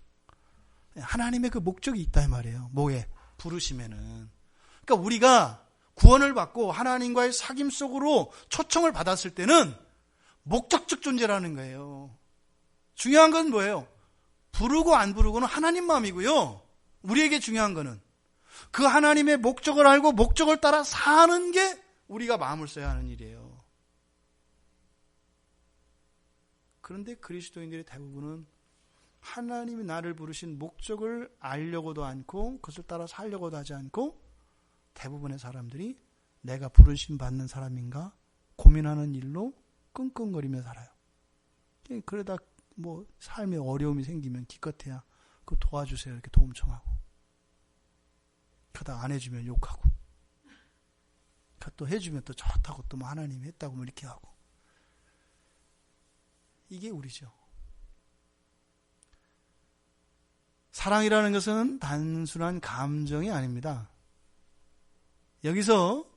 하나님의 그 목적이 있다 이 말이에요. 뭐에? 부르심에는. 그러니까 우리가 구원을 받고 하나님과의 사귐 속으로 초청을 받았을 때는 목적적 존재라는 거예요. 중요한 건 뭐예요? 부르고 안 부르고는 하나님 마음이고요. 우리에게 중요한 거는 그 하나님의 목적을 알고 목적을 따라 사는 게 우리가 마음을 써야 하는 일이에요. 그런데 그리스도인들의 대부분은 하나님이 나를 부르신 목적을 알려고도 않고 그것을 따라 살려고도 하지 않고 대부분의 사람들이 내가 부르심 받는 사람인가 고민하는 일로 끙끙거리며 살아요. 그러다 뭐 삶에 어려움이 생기면 기껏해야 그거 도와주세요 이렇게 도움 청하고, 그러다 안 해주면 욕하고, 또 해주면 또 좋다고 또 뭐 하나님이 했다고 뭐 이렇게 하고. 이게 우리죠. 사랑이라는 것은 단순한 감정이 아닙니다. 여기서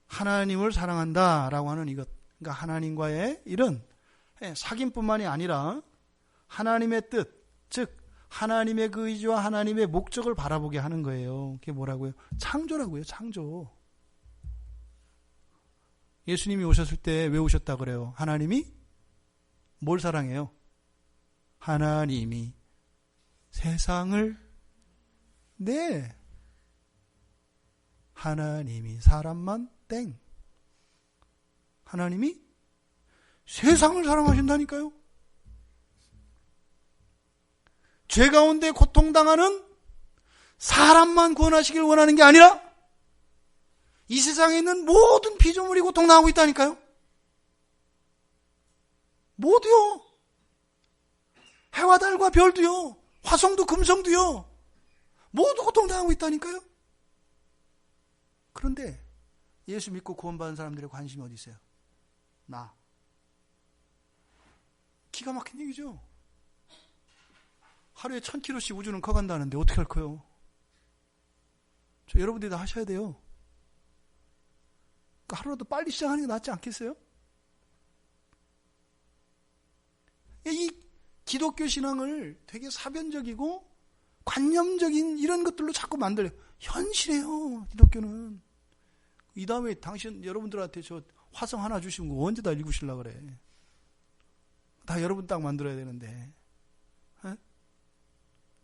하나님을 사랑한다라고 하는 이것, 그러니까 하나님과의 이런 사귐뿐만이 아니라 하나님의 뜻, 즉 하나님의 그 의지와 하나님의 목적을 바라보게 하는 거예요. 그게 뭐라고요? 창조라고요. 창조. 예수님이 오셨을 때 왜 오셨다 그래요? 하나님이 뭘 사랑해요? 하나님이 세상을, 네, 하나님이 사람만 땡. 하나님이 세상을 사랑하신다니까요. 죄 가운데 고통당하는 사람만 구원하시길 원하는 게 아니라 이 세상에 있는 모든 피조물이 고통당하고 있다니까요. 모두요. 해와 달과 별도요. 화성도 금성도요. 모두 고통당하고 있다니까요. 그런데 예수 믿고 구원받은 사람들의 관심이 어디 있어요? 나. 기가 막힌 얘기죠. 하루에 1000km씩 우주는 커간다는데 어떻게 할 거예요? 여러분들이 다 하셔야 돼요. 그러니까 하루라도 빨리 시작하는 게 낫지 않겠어요? 이 기독교 신앙을 되게 사변적이고 관념적인 이런 것들로 자꾸 만들어요. 현실이에요, 기독교는. 이 다음에 여러분들한테 저 화성 하나 주시면 거 언제 다 읽으시려고 그래. 다 여러분 딱 만들어야 되는데. 에?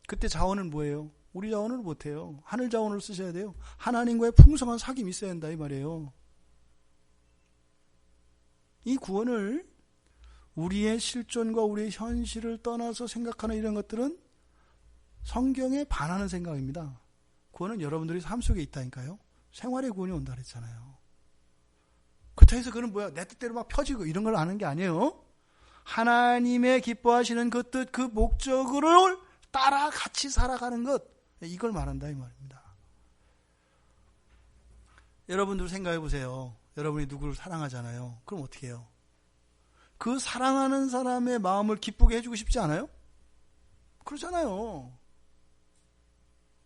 그때 자원은 뭐예요? 우리 자원을 못해요. 하늘 자원을 쓰셔야 돼요. 하나님과의 풍성한 사귐이 있어야 한다 이 말이에요. 이 구원을 우리의 실존과 우리의 현실을 떠나서 생각하는 이런 것들은 성경에 반하는 생각입니다. 구원은 여러분들의 삶 속에 있다니까요. 생활의 구원이 온다 그랬잖아요. 그렇다고 해서 그건 뭐야? 내 뜻대로 막 펴지고 이런 걸 아는 게 아니에요. 하나님의 기뻐하시는 그 뜻, 그 목적을 따라 같이 살아가는 것, 이걸 말한다 이 말입니다. 여러분들 생각해 보세요. 여러분이 누구를 사랑하잖아요. 그럼 어떻게 해요? 그 사랑하는 사람의 마음을 기쁘게 해주고 싶지 않아요? 그러잖아요.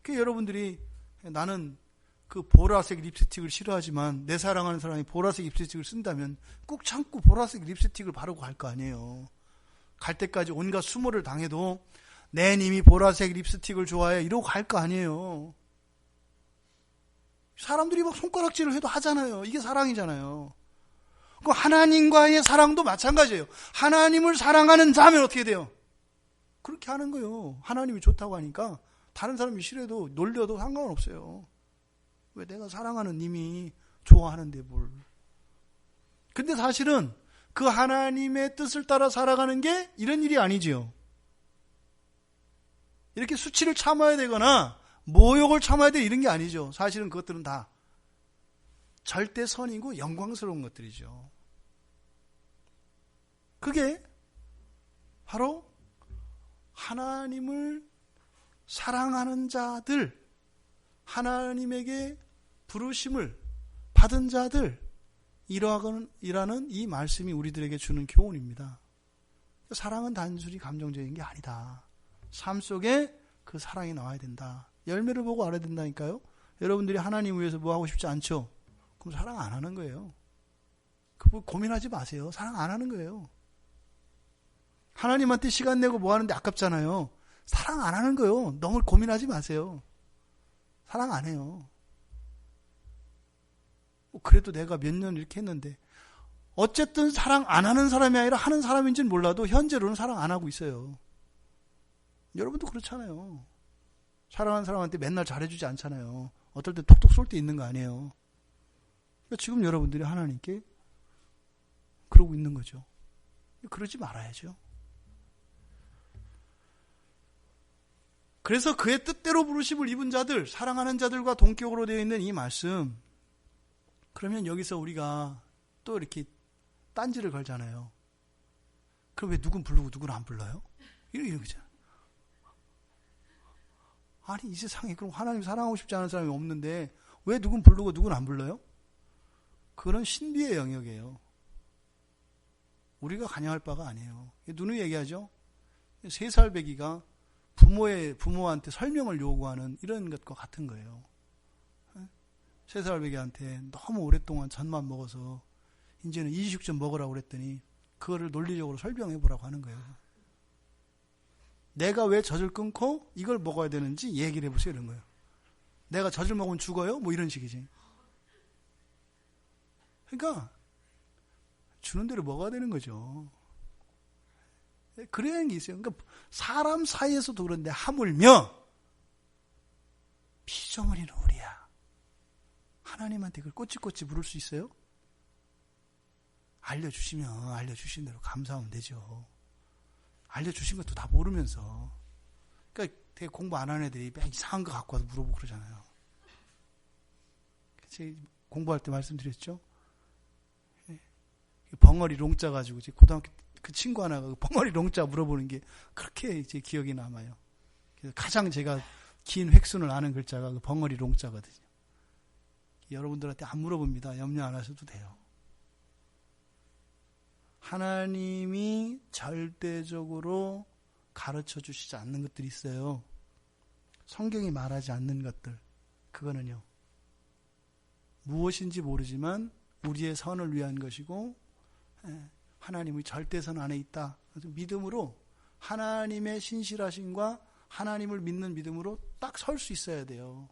그 여러분들이 나는 그 보라색 립스틱을 싫어하지만 내 사랑하는 사람이 보라색 립스틱을 쓴다면 꼭 참고 보라색 립스틱을 바르고 갈 거 아니에요. 갈 때까지 온갖 수모를 당해도 내 님이 보라색 립스틱을 좋아해 이러고 갈 거 아니에요. 사람들이 막 손가락질을 해도 하잖아요. 이게 사랑이잖아요. 그 하나님과의 사랑도 마찬가지예요. 하나님을 사랑하는 자면 어떻게 돼요? 그렇게 하는 거예요. 하나님이 좋다고 하니까 다른 사람이 싫어도 놀려도 상관없어요. 왜 내가 사랑하는 님이 좋아하는데 뭘. 근데 사실은 그 하나님의 뜻을 따라 살아가는 게 이런 일이 아니지요. 이렇게 수치를 참아야 되거나 모욕을 참아야 돼 이런 게 아니죠. 사실은 그것들은 다 절대 선이고 영광스러운 것들이죠. 그게 바로 하나님을 사랑하는 자들, 하나님에게 부르심을 받은 자들, 이라는 이 말씀이 우리들에게 주는 교훈입니다. 사랑은 단순히 감정적인 게 아니다. 삶 속에 그 사랑이 나와야 된다. 열매를 보고 알아야 된다니까요. 여러분들이 하나님 위해서 뭐 하고 싶지 않죠? 그럼 사랑 안 하는 거예요. 그거 고민하지 마세요. 사랑 안 하는 거예요. 하나님한테 시간 내고 뭐 하는데 아깝잖아요. 사랑 안 하는 거예요. 너무 고민하지 마세요. 사랑 안 해요. 그래도 내가 몇 년 이렇게 했는데 어쨌든 사랑 안 하는 사람이 아니라 하는 사람인지는 몰라도 현재로는 사랑 안 하고 있어요. 여러분도 그렇잖아요. 사랑하는 사람한테 맨날 잘해주지 않잖아요. 어떨 때 톡톡 쏠 때 있는 거 아니에요. 그러니까 지금 여러분들이 하나님께 그러고 있는 거죠. 그러지 말아야죠. 그래서 그의 뜻대로 부르심을 입은 자들, 사랑하는 자들과 동격으로 되어 있는 이 말씀, 그러면 여기서 우리가 또 이렇게 딴지를 걸잖아요. 그럼 왜 누군 부르고 누군 안 불러요? 이러잖아. 아니, 이 세상에 그럼 하나님 사랑하고 싶지 않은 사람이 없는데 왜 누군 부르고 누군 안 불러요? 그런 신비의 영역이에요. 우리가 관여할 바가 아니에요. 누누이 얘기하죠. 3살 배기가 부모한테 설명을 요구하는 이런 것과 같은 거예요. 3살 배기한테 너무 오랫동안 젖만 먹어서 이제는 이식좀 먹으라고 그랬더니 그거를 논리적으로 설명해 보라고 하는 거예요. 내가 왜 젖을 끊고 이걸 먹어야 되는지 얘기를 해보세요. 이런 거예요. 내가 젖을 먹으면 죽어요? 뭐 이런 식이지. 그러니까 주는 대로 먹어야 되는 거죠. 그래야 하는 게 있어요. 그러니까 사람 사이에서도 그런데 하물며 피조물인 우리야. 하나님한테 그걸 꼬치꼬치 부를 수 있어요? 알려주시면 알려주신 대로 감사하면 되죠. 알려주신 것도 다 모르면서. 그러니까 되게 공부 안 하는 애들이 막 이상한 거 갖고 와서 물어보고 그러잖아요. 제가 공부할 때 말씀드렸죠? 벙어리 롱자 가지고 제 고등학교 그 친구 하나가 벙어리 롱자 물어보는 게 그렇게 이제 기억이 남아요. 그래서 가장 제가 긴 획순을 아는 글자가 그 벙어리 롱자거든요. 여러분들한테 안 물어봅니다. 염려 안 하셔도 돼요. 하나님이 절대적으로 가르쳐 주시지 않는 것들이 있어요. 성경이 말하지 않는 것들. 그거는요. 무엇인지 모르지만 우리의 선을 위한 것이고 하나님의 절대선 안에 있다. 믿음으로 하나님의 신실하심과 하나님을 믿는 믿음으로 딱 설 수 있어야 돼요.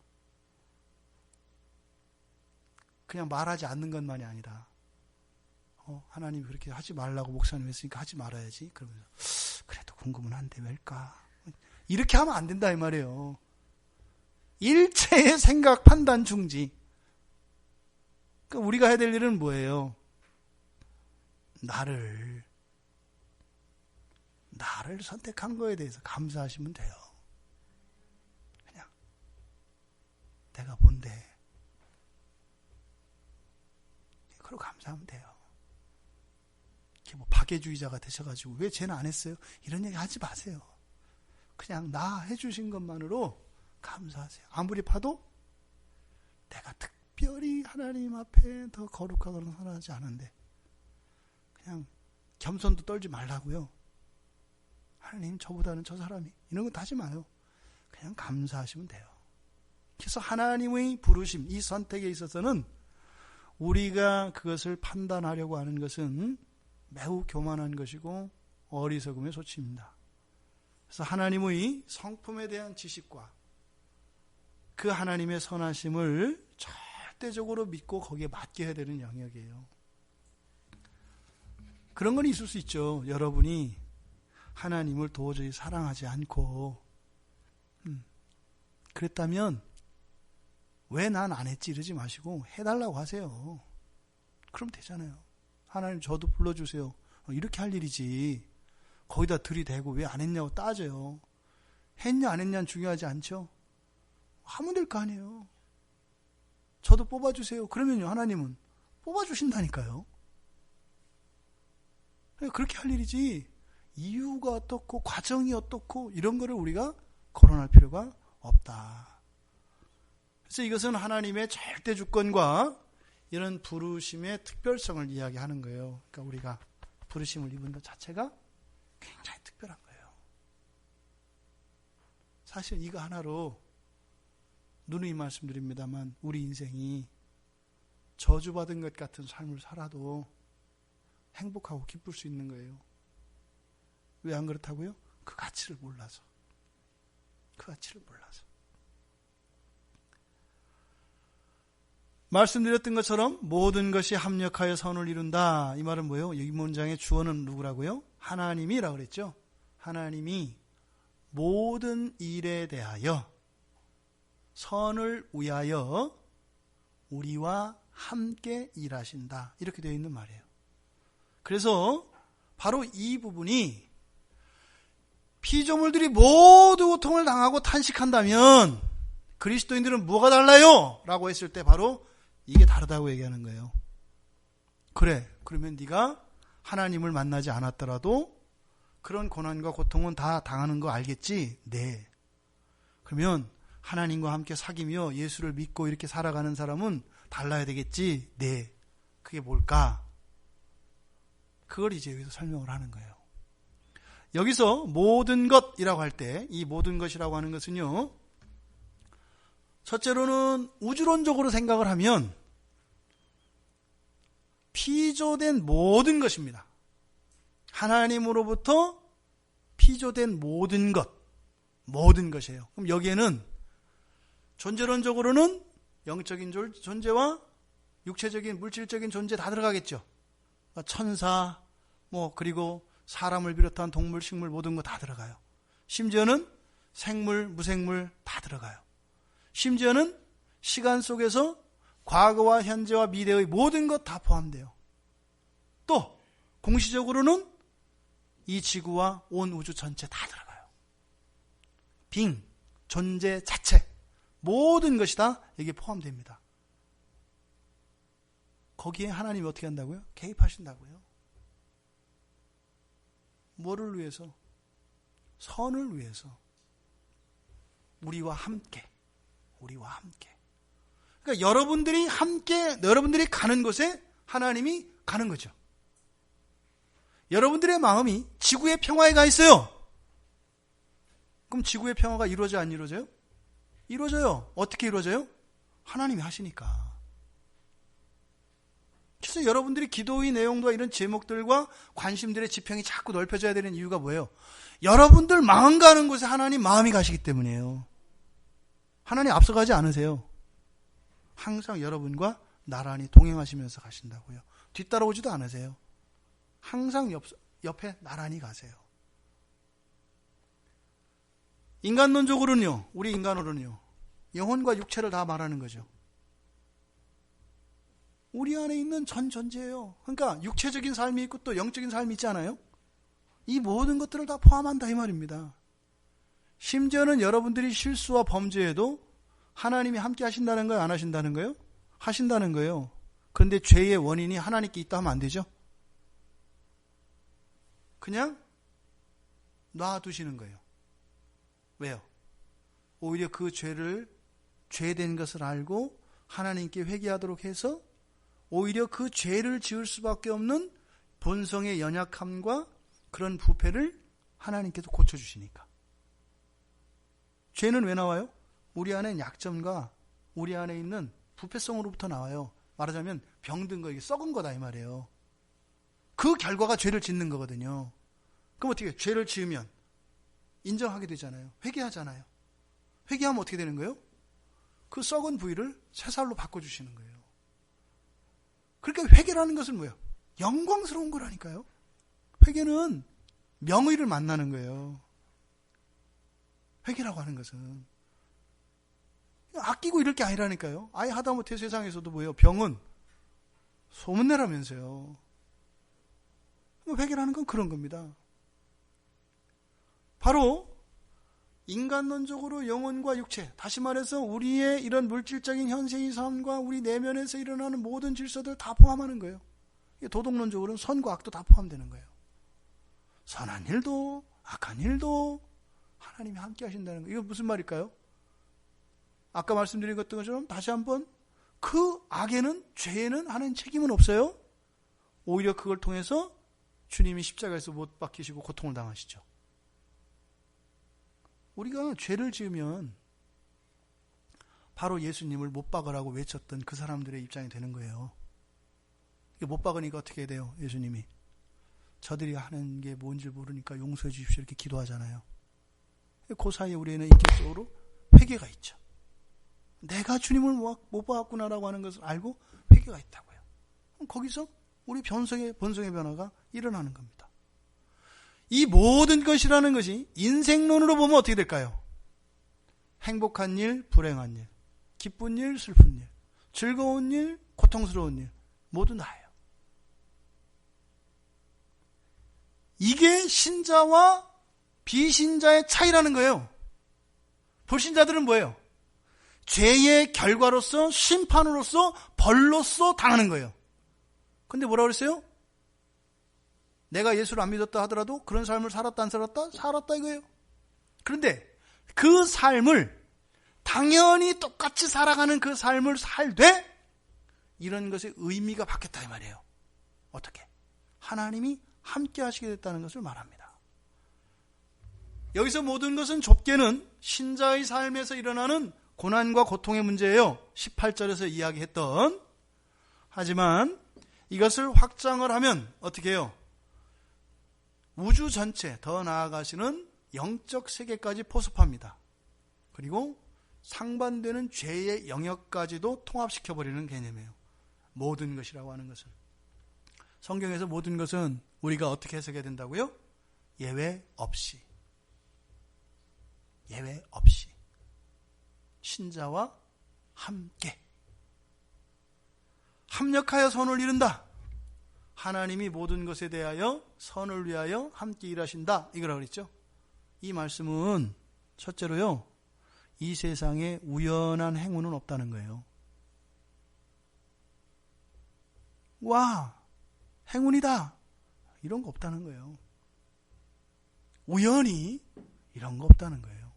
그냥 말하지 않는 것만이 아니라 하나님이 그렇게 하지 말라고 목사님 했으니까 하지 말아야지. 그러면서 그래도 궁금은 한데 왜일까? 이렇게 하면 안 된다 이 말이에요. 일체의 생각, 판단, 중지. 그러니까 우리가 해야 될 일은 뭐예요? 나를 선택한 거에 대해서 감사하시면 돼요. 그냥 내가 뭔데 그러고 감사하면 돼요. 이렇게 뭐 박애주의자가 되셔가지고 왜 쟤는 안 했어요? 이런 얘기 하지 마세요. 그냥 나 해주신 것만으로 감사하세요. 아무리 봐도 내가 특별히 하나님 앞에 더 거룩하거나 선하지 않은데 그냥 겸손도 떨지 말라고요. 하나님 저보다는 저 사람이 이런 거 하지 마요. 그냥 감사하시면 돼요. 그래서 하나님의 부르심, 이 선택에 있어서는 우리가 그것을 판단하려고 하는 것은 매우 교만한 것이고 어리석음의 소치입니다. 그래서 하나님의 성품에 대한 지식과 그 하나님의 선하심을 절대적으로 믿고 거기에 맞게 해야 되는 영역이에요. 그런 건 있을 수 있죠. 여러분이 하나님을 도저히 사랑하지 않고 그랬다면 왜 난 안 했지 이러지 마시고 해달라고 하세요. 그럼 되잖아요. 하나님 저도 불러주세요. 이렇게 할 일이지. 거기다 들이대고 왜 안 했냐고 따져요. 했냐 안 했냐는 중요하지 않죠. 하면 될 거 아니에요. 저도 뽑아주세요. 그러면요 하나님은 뽑아주신다니까요. 그렇게 할 일이지 이유가 어떻고 과정이 어떻고 이런 거를 우리가 거론할 필요가 없다. 그래서 이것은 하나님의 절대 주권과 이런 부르심의 특별성을 이야기하는 거예요. 그러니까 우리가 부르심을 입은 것 자체가 굉장히 특별한 거예요. 사실 이거 하나로 누누이 말씀드립니다만 우리 인생이 저주받은 것 같은 삶을 살아도 행복하고 기쁠 수 있는 거예요. 왜 안 그렇다고요? 그 가치를 몰라서. 그 가치를 몰라서. 말씀드렸던 것처럼 모든 것이 합력하여 선을 이룬다. 이 말은 뭐예요? 이 문장의 주어는 누구라고요? 하나님이라고 그랬죠. 하나님이 모든 일에 대하여 선을 위하여 우리와 함께 일하신다. 이렇게 되어 있는 말이에요. 그래서 바로 이 부분이 피조물들이 모두 고통을 당하고 탄식한다면 그리스도인들은 뭐가 달라요? 라고 했을 때 바로 이게 다르다고 얘기하는 거예요. 그래, 그러면 네가 하나님을 만나지 않았더라도 그런 고난과 고통은 다 당하는 거 알겠지? 네. 그러면 하나님과 함께 사귀며 예수를 믿고 이렇게 살아가는 사람은 달라야 되겠지? 네. 그게 뭘까? 그걸 이제 여기서 설명을 하는 거예요. 여기서 모든 것이라고 할 때 이 모든 것이라고 하는 것은요, 첫째로는 우주론적으로 생각을 하면 피조된 모든 것입니다. 하나님으로부터 피조된 모든 것이에요. 그럼 여기에는 존재론적으로는 영적인 존재와 육체적인 물질적인 존재 다 들어가겠죠. 천사, 그리고 사람을 비롯한 동물, 식물 모든 거 다 들어가요. 심지어는 생물, 무생물 다 들어가요. 심지어는 시간 속에서 과거와 현재와 미래의 모든 것 다 포함돼요. 또 공시적으로는 이 지구와 온 우주 전체 다 들어가요. 빙, 존재 자체, 모든 것이 다 여기에 포함됩니다. 거기에 하나님이 어떻게 한다고요? 개입하신다고요. 뭐를 위해서? 선을 위해서. 우리와 함께. 그러니까 여러분들이 가는 곳에 하나님이 가는 거죠. 여러분들의 마음이 지구의 평화에 가 있어요. 그럼 지구의 평화가 이루어져 안 이루어져요? 이루어져요. 어떻게 이루어져요? 하나님이 하시니까. 그래서 여러분들이 기도의 내용과 이런 제목들과 관심들의 지평이 자꾸 넓혀져야 되는 이유가 뭐예요? 여러분들 마음 가는 곳에 하나님 마음이 가시기 때문이에요. 하나님 앞서가지 않으세요. 항상 여러분과 나란히 동행하시면서 가신다고요. 뒤따라오지도 않으세요. 항상 옆에 나란히 가세요. 인간론적으로는요, 우리 인간으로는요, 영혼과 육체를 다 말하는 거죠. 우리 안에 있는 전 존재예요. 그러니까 육체적인 삶이 있고 또 영적인 삶이 있잖아요. 이 모든 것들을 다 포함한다 이 말입니다. 심지어는 여러분들이 실수와 범죄에도 하나님이 함께 하신다는 거예요? 안 하신다는 거예요? 하신다는 거예요. 그런데 죄의 원인이 하나님께 있다 하면 안 되죠? 그냥 놔두시는 거예요. 왜요? 오히려 그 죄된 것을 알고 하나님께 회개하도록 해서 오히려 그 죄를 지을 수밖에 없는 본성의 연약함과 그런 부패를 하나님께서 고쳐주시니까. 죄는 왜 나와요? 우리 안에 약점과 우리 안에 있는 부패성으로부터 나와요. 말하자면 병든 거, 이게 썩은 거다 이 말이에요. 그 결과가 죄를 짓는 거거든요. 그럼 어떻게 해요? 죄를 지으면 인정하게 되잖아요. 회개하잖아요. 회개하면 어떻게 되는 거예요? 그 썩은 부위를 새살로 바꿔주시는 거예요. 그러니까 회개라는 것은 뭐예요? 영광스러운 거라니까요. 회개는 명의를 만나는 거예요. 회개라고 하는 것은 아끼고 이럴 게 아니라니까요. 아예 하다못해 세상에서도 뭐예요? 병은 소문내라면서요. 회개라는 건 그런 겁니다. 바로 인간론적으로 영혼과 육체, 다시 말해서 우리의 이런 물질적인 현세의 삶과 우리 내면에서 일어나는 모든 질서들 다 포함하는 거예요. 도덕론적으로는 선과 악도 다 포함되는 거예요. 선한 일도 악한 일도 하나님이 함께 하신다는 거예요. 이거 무슨 말일까요? 아까 말씀드린 것처럼 다시 한번 그 악에는, 죄에는 하나님 책임은 없어요. 오히려 그걸 통해서 주님이 십자가에서 못 박히시고 고통을 당하시죠. 우리가 죄를 지으면 바로 예수님을 못 박으라고 외쳤던 그 사람들의 입장이 되는 거예요. 못 박으니까 어떻게 돼요? 예수님이 저들이 하는 게 뭔지 모르니까 용서해 주십시오 이렇게 기도하잖아요. 그 사이에 우리는 인격적으로 회개가 있죠. 내가 주님을 못 박았구나라고 하는 것을 알고 회개가 있다고요. 그럼 거기서 우리 본성의 변화가 일어나는 겁니다. 이 모든 것이라는 것이 인생론으로 보면 어떻게 될까요? 행복한 일, 불행한 일. 기쁜 일, 슬픈 일, 즐거운 일, 고통스러운 일 모두 나예요. 이게 신자와 비신자의 차이라는 거예요. 불신자들은 뭐예요? 죄의 결과로서 심판으로서 벌로서 당하는 거예요. 근데 뭐라고 그랬어요? 내가 예수를 안 믿었다 하더라도 그런 삶을 살았다 안 살았다? 살았다 이거예요. 그런데 그 삶을 당연히 똑같이 살아가는 그 삶을 살되 이런 것의 의미가 바뀌었다 이 말이에요. 어떻게? 하나님이 함께 하시게 됐다는 것을 말합니다. 여기서 모든 것은 좁게는 신자의 삶에서 일어나는 고난과 고통의 문제예요. 18절에서 이야기했던. 하지만 이것을 확장을 하면 어떻게 해요? 우주 전체, 더 나아가시는 영적 세계까지 포섭합니다. 그리고 상반되는 죄의 영역까지도 통합시켜버리는 개념이에요. 모든 것이라고 하는 것은. 성경에서 모든 것은 우리가 어떻게 해석해야 된다고요? 예외 없이. 예외 없이. 신자와 함께. 합력하여 선을 이룬다. 하나님이 모든 것에 대하여 선을 위하여 함께 일하신다. 이거라고 그랬죠. 이 말씀은 첫째로요. 이 세상에 우연한 행운은 없다는 거예요. 와, 행운이다. 이런 거 없다는 거예요. 우연히 이런 거 없다는 거예요.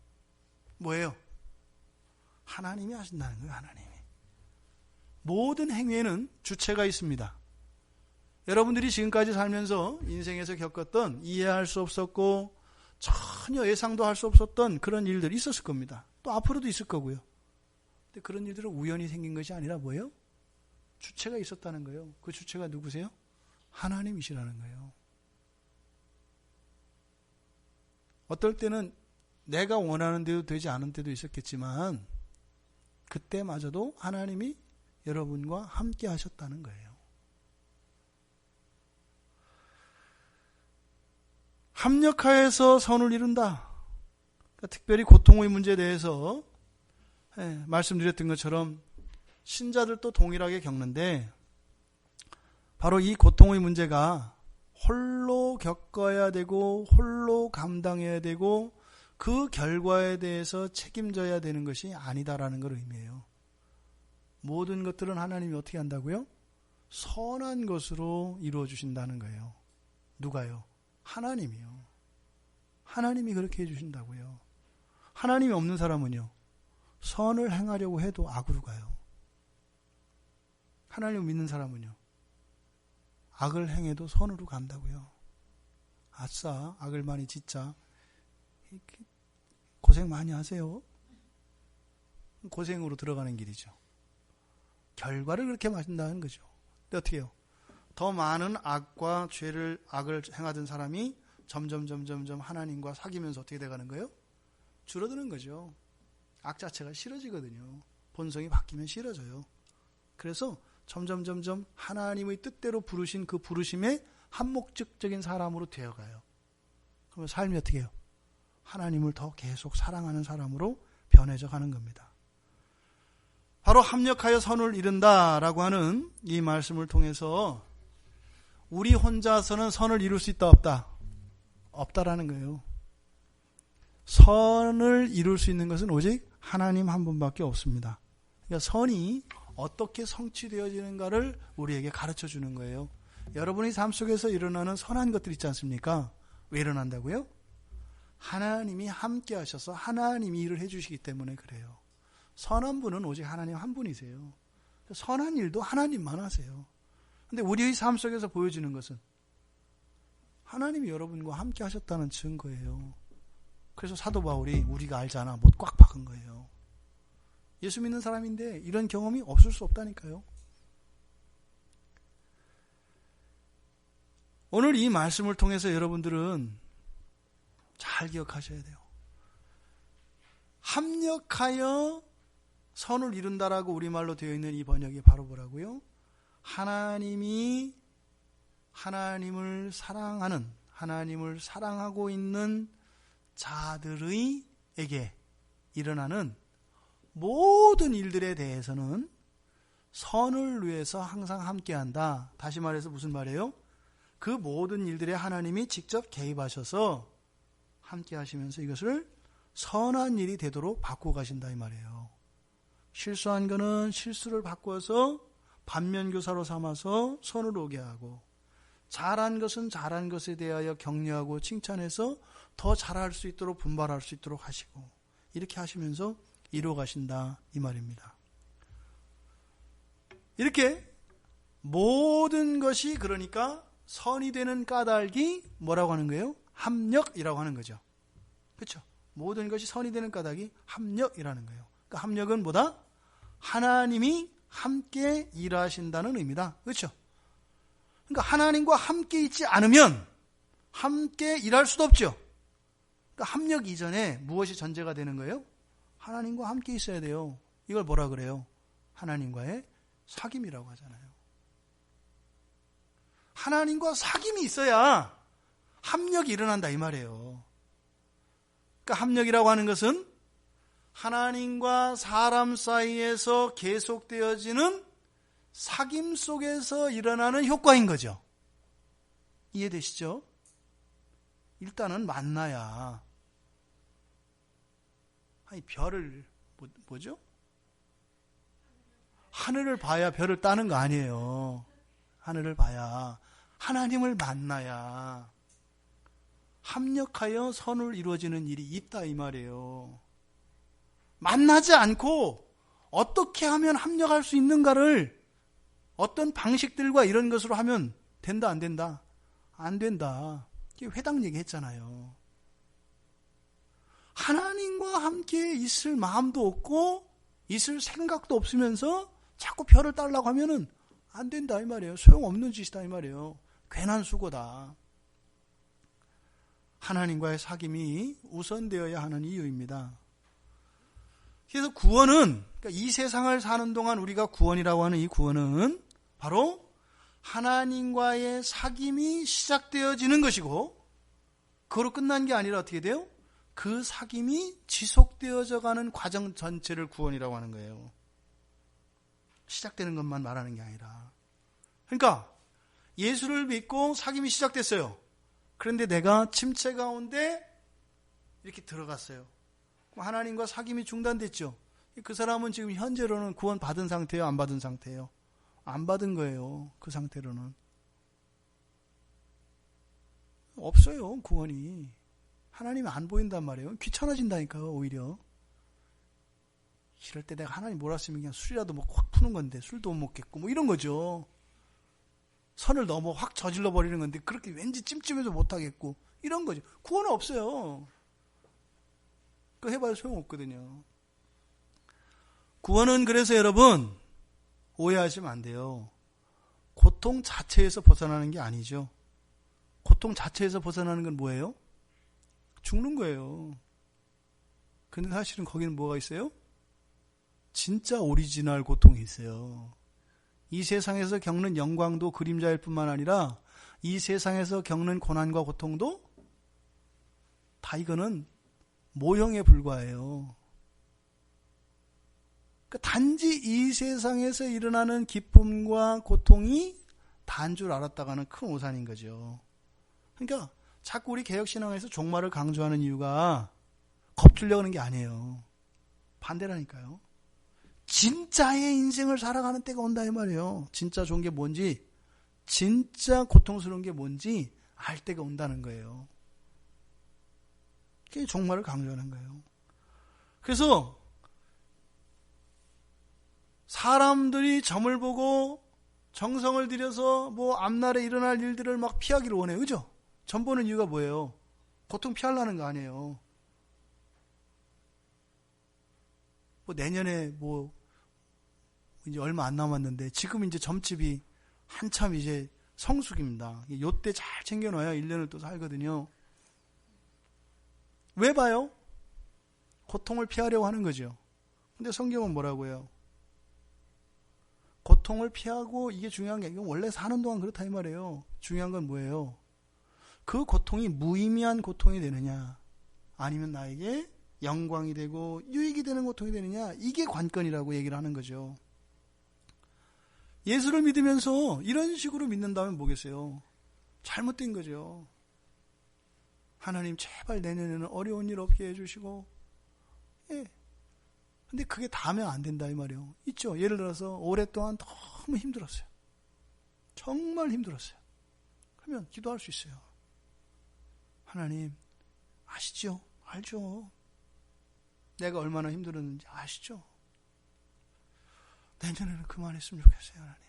뭐예요? 하나님이 하신다는 거예요. 하나님이. 모든 행위에는 주체가 있습니다. 여러분들이 지금까지 살면서 인생에서 겪었던 이해할 수 없었고 전혀 예상도 할 수 없었던 그런 일들이 있었을 겁니다. 또 앞으로도 있을 거고요. 근데 그런 일들은 우연히 생긴 것이 아니라 뭐예요? 주체가 있었다는 거예요. 그 주체가 누구세요? 하나님이시라는 거예요. 어떨 때는 내가 원하는 대로 되지 않은 때도 있었겠지만 그때마저도 하나님이 여러분과 함께 하셨다는 거예요. 합력하여서 선을 이룬다. 그러니까 특별히 고통의 문제에 대해서 말씀드렸던 것처럼 신자들도 동일하게 겪는데 바로 이 고통의 문제가 홀로 겪어야 되고 홀로 감당해야 되고 그 결과에 대해서 책임져야 되는 것이 아니다라는 걸 의미해요. 모든 것들은 하나님이 어떻게 한다고요? 선한 것으로 이루어 주신다는 거예요. 누가요? 하나님이요. 하나님이 그렇게 해주신다고요. 하나님이 없는 사람은요, 선을 행하려고 해도 악으로 가요. 하나님을 믿는 사람은요, 악을 행해도 선으로 간다고요. 아싸, 악을 많이 짓자. 고생 많이 하세요. 고생으로 들어가는 길이죠. 결과를 그렇게 마신다는 거죠. 근데 어떻게 해요? 더 많은 악과 악을 행하던 사람이 점점 하나님과 사귀면서 어떻게 돼가는 거예요? 줄어드는 거죠. 악 자체가 싫어지거든요. 본성이 바뀌면 싫어져요. 그래서 점점 하나님의 뜻대로 부르신 그 부르심에 한목적인 사람으로 되어가요. 그러면 삶이 어떻게 해요? 하나님을 더 계속 사랑하는 사람으로 변해져 가는 겁니다. 바로 합력하여 선을 이룬다라고 하는 이 말씀을 통해서 우리 혼자서는 선을 이룰 수 있다 없다? 없다라는 거예요. 선을 이룰 수 있는 것은 오직 하나님 한 분밖에 없습니다. 그러니까 선이 어떻게 성취되어지는가를 우리에게 가르쳐 주는 거예요. 여러분의 삶 속에서 일어나는 선한 것들 있지 않습니까? 왜 일어난다고요? 하나님이 함께 하셔서 하나님이 일을 해주시기 때문에 그래요. 선한 분은 오직 하나님 한 분이세요. 선한 일도 하나님만 하세요. 근데 우리의 삶 속에서 보여지는 것은 하나님이 여러분과 함께 하셨다는 증거예요. 그래서 사도 바울이 우리가 알잖아 못 꽉 박은 거예요. 예수 믿는 사람인데 이런 경험이 없을 수 없다니까요. 오늘 이 말씀을 통해서 여러분들은 잘 기억하셔야 돼요. 합력하여 선을 이룬다라고 우리말로 되어 있는 이 번역이 바로 뭐라고요? 하나님이 하나님을 사랑하는, 하나님을 사랑하고 있는 자들에게 일어나는 모든 일들에 대해서는 선을 위해서 항상 함께한다. 다시 말해서 무슨 말이에요? 그 모든 일들에 하나님이 직접 개입하셔서 함께 하시면서 이것을 선한 일이 되도록 바꾸어 가신다 이 말이에요. 실수한 거는 실수를 바꿔서 반면교사로 삼아서 선을 오게 하고, 잘한 것은 잘한 것에 대하여 격려하고 칭찬해서 더 잘할 수 있도록 분발할 수 있도록 하시고, 이렇게 하시면서 이루어 가신다 이 말입니다. 이렇게 모든 것이 그러니까 선이 되는 까닭이 뭐라고 하는 거예요? 합력이라고 하는 거죠. 그렇죠? 모든 것이 선이 되는 까닭이 합력이라는 거예요. 그러니까 합력은 뭐다? 하나님이 함께 일하신다는 의미다. 그렇죠? 그러니까 하나님과 함께 있지 않으면 함께 일할 수도 없죠. 그러니까 합력 이전에 무엇이 전제가 되는 거예요? 하나님과 함께 있어야 돼요. 이걸 뭐라 그래요? 하나님과의 사귐이라고 하잖아요. 하나님과 사귐이 있어야 합력이 일어난다 이 말이에요. 그러니까 합력이라고 하는 것은 하나님과 사람 사이에서 계속되어지는 사귐 속에서 일어나는 효과인 거죠. 이해되시죠? 일단은 만나야, 아니 별을 뭐죠? 하늘을 봐야 별을 따는 거 아니에요. 하늘을 봐야, 하나님을 만나야 합력하여 선을 이루어지는 일이 있다 이 말이에요. 만나지 않고 어떻게 하면 합력할 수 있는가를 어떤 방식들과 이런 것으로 하면 된다 안 된다? 안 된다. 회당 얘기했잖아요. 하나님과 함께 있을 마음도 없고 있을 생각도 없으면서 자꾸 별을 따려고 하면은 안 된다 이 말이에요. 소용없는 짓이다 이 말이에요. 괜한 수고다. 하나님과의 사귐이 우선되어야 하는 이유입니다. 그래서 구원은, 그러니까 이 세상을 사는 동안 우리가 구원이라고 하는 이 구원은 바로 하나님과의 사귐이 시작되어지는 것이고, 그거로 끝난 게 아니라 어떻게 돼요? 그 사귐이 지속되어져 가는 과정 전체를 구원이라고 하는 거예요. 시작되는 것만 말하는 게 아니라. 그러니까 예수를 믿고 사귐이 시작됐어요. 그런데 내가 침체 가운데 이렇게 들어갔어요. 그럼 하나님과 사귐이 중단됐죠. 그 사람은 지금 현재로는 구원 받은 상태예요? 안 받은 상태예요? 안 받은 거예요. 그 상태로는. 없어요. 구원이. 하나님이 안 보인단 말이에요. 귀찮아진다니까요. 오히려. 이럴 때 내가 하나님 몰았으면 그냥 술이라도 먹고 확 푸는 건데 술도 못 먹겠고 뭐 이런 거죠. 선을 넘어 확 저질러 버리는 건데 그렇게 왠지 찜찜해서 못하겠고 이런 거죠. 구원은 없어요. 그거 해봐야 소용없거든요. 구원은 그래서 여러분 오해하시면 안 돼요. 고통 자체에서 벗어나는 게 아니죠. 고통 자체에서 벗어나는 건 뭐예요? 죽는 거예요. 근데 사실은 거기는 뭐가 있어요? 진짜 오리지널 고통이 있어요. 이 세상에서 겪는 영광도 그림자일 뿐만 아니라 이 세상에서 겪는 고난과 고통도 다 이거는 모형에 불과해요. 그러니까 단지 이 세상에서 일어나는 기쁨과 고통이 다인 줄 알았다가는 큰 오산인 거죠. 그러니까 자꾸 우리 개혁신앙에서 종말을 강조하는 이유가 겁주려고 하는 게 아니에요. 반대라니까요. 진짜의 인생을 살아가는 때가 온다 이 말이에요. 진짜 좋은 게 뭔지, 진짜 고통스러운 게 뭔지 알 때가 온다는 거예요. 그게 종말을 강조하는 거예요. 그래서 사람들이 점을 보고 정성을 들여서 뭐 앞날에 일어날 일들을 막 피하기를 원해요. 그죠? 점 보는 이유가 뭐예요? 고통 피하려는 거 아니에요. 뭐 내년에 뭐 이제 얼마 안 남았는데 지금 이제 점집이 한참 이제 성수기입니다. 요때 잘 챙겨놔야 1년을 또 살거든요. 왜 봐요? 고통을 피하려고 하는 거죠. 근데 성경은 뭐라고 해요? 고통을 피하고 이게 중요한 게 아니고 원래 사는 동안 그렇다 이 말이에요. 중요한 건 뭐예요? 그 고통이 무의미한 고통이 되느냐 아니면 나에게 영광이 되고 유익이 되는 고통이 되느냐, 이게 관건이라고 얘기를 하는 거죠. 예수를 믿으면서 이런 식으로 믿는다면 뭐겠어요? 잘못된 거죠. 하나님 제발 내년에는 어려운 일 없게 해주시고, 예. 근데 그게 다면 안 된다 이 말이에요. 있죠. 예를 들어서 오랫동안 너무 힘들었어요. 정말 힘들었어요. 그러면 기도할 수 있어요. 하나님 아시죠? 알죠. 내가 얼마나 힘들었는지 아시죠? 내년에는 그만했으면 좋겠어요. 하나님,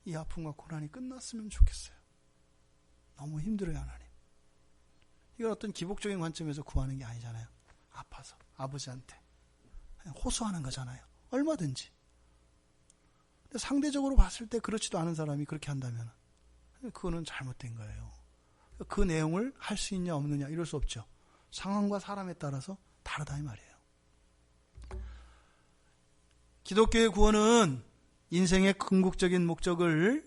이 아픔과 고난이 끝났으면 좋겠어요. 너무 힘들어요. 하나님. 이건 어떤 기복적인 관점에서 구하는 게 아니잖아요. 아파서 아버지한테 호소하는 거잖아요. 얼마든지. 근데 상대적으로 봤을 때 그렇지도 않은 사람이 그렇게 한다면 그거는 잘못된 거예요. 그 내용을 할 수 있냐 없느냐 이럴 수 없죠. 상황과 사람에 따라서 다르다 이 말이에요. 기독교의 구원은 인생의 궁극적인 목적을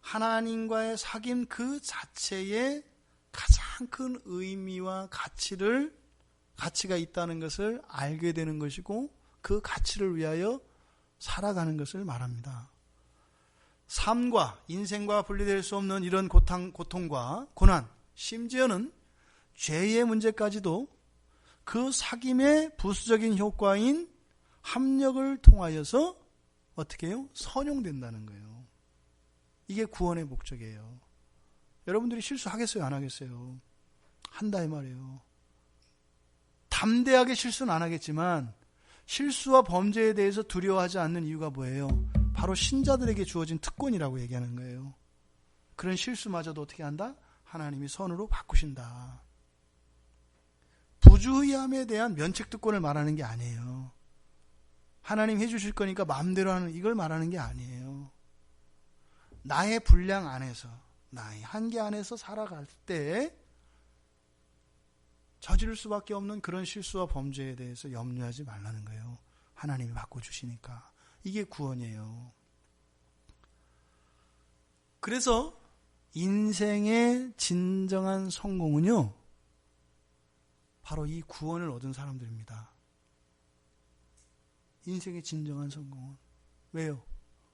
하나님과의 사귐 그 자체에 가장 큰 의미와 가치가 있다는 것을 알게 되는 것이고, 그 가치를 위하여 살아가는 것을 말합니다. 삶과 인생과 분리될 수 없는 이런 고통과 고난, 심지어는 죄의 문제까지도 그 사귐의 부수적인 효과인 합력을 통하여서 어떻게 해요? 선용된다는 거예요. 이게 구원의 목적이에요. 여러분들이 실수하겠어요? 안 하겠어요? 한다 이 말이에요. 담대하게 실수는 안 하겠지만 실수와 범죄에 대해서 두려워하지 않는 이유가 뭐예요? 바로 신자들에게 주어진 특권이라고 얘기하는 거예요. 그런 실수마저도 어떻게 한다? 하나님이 선으로 바꾸신다. 부주의함에 대한 면책특권을 말하는 게 아니에요. 하나님 해주실 거니까 마음대로 하는, 이걸 말하는 게 아니에요. 나의 분량 안에서, 나의 한계 안에서 살아갈 때 저지를 수밖에 없는 그런 실수와 범죄에 대해서 염려하지 말라는 거예요. 하나님이 바꿔주시니까. 이게 구원이에요. 그래서 인생의 진정한 성공은요, 바로 이 구원을 얻은 사람들입니다. 인생의 진정한 성공은. 왜요?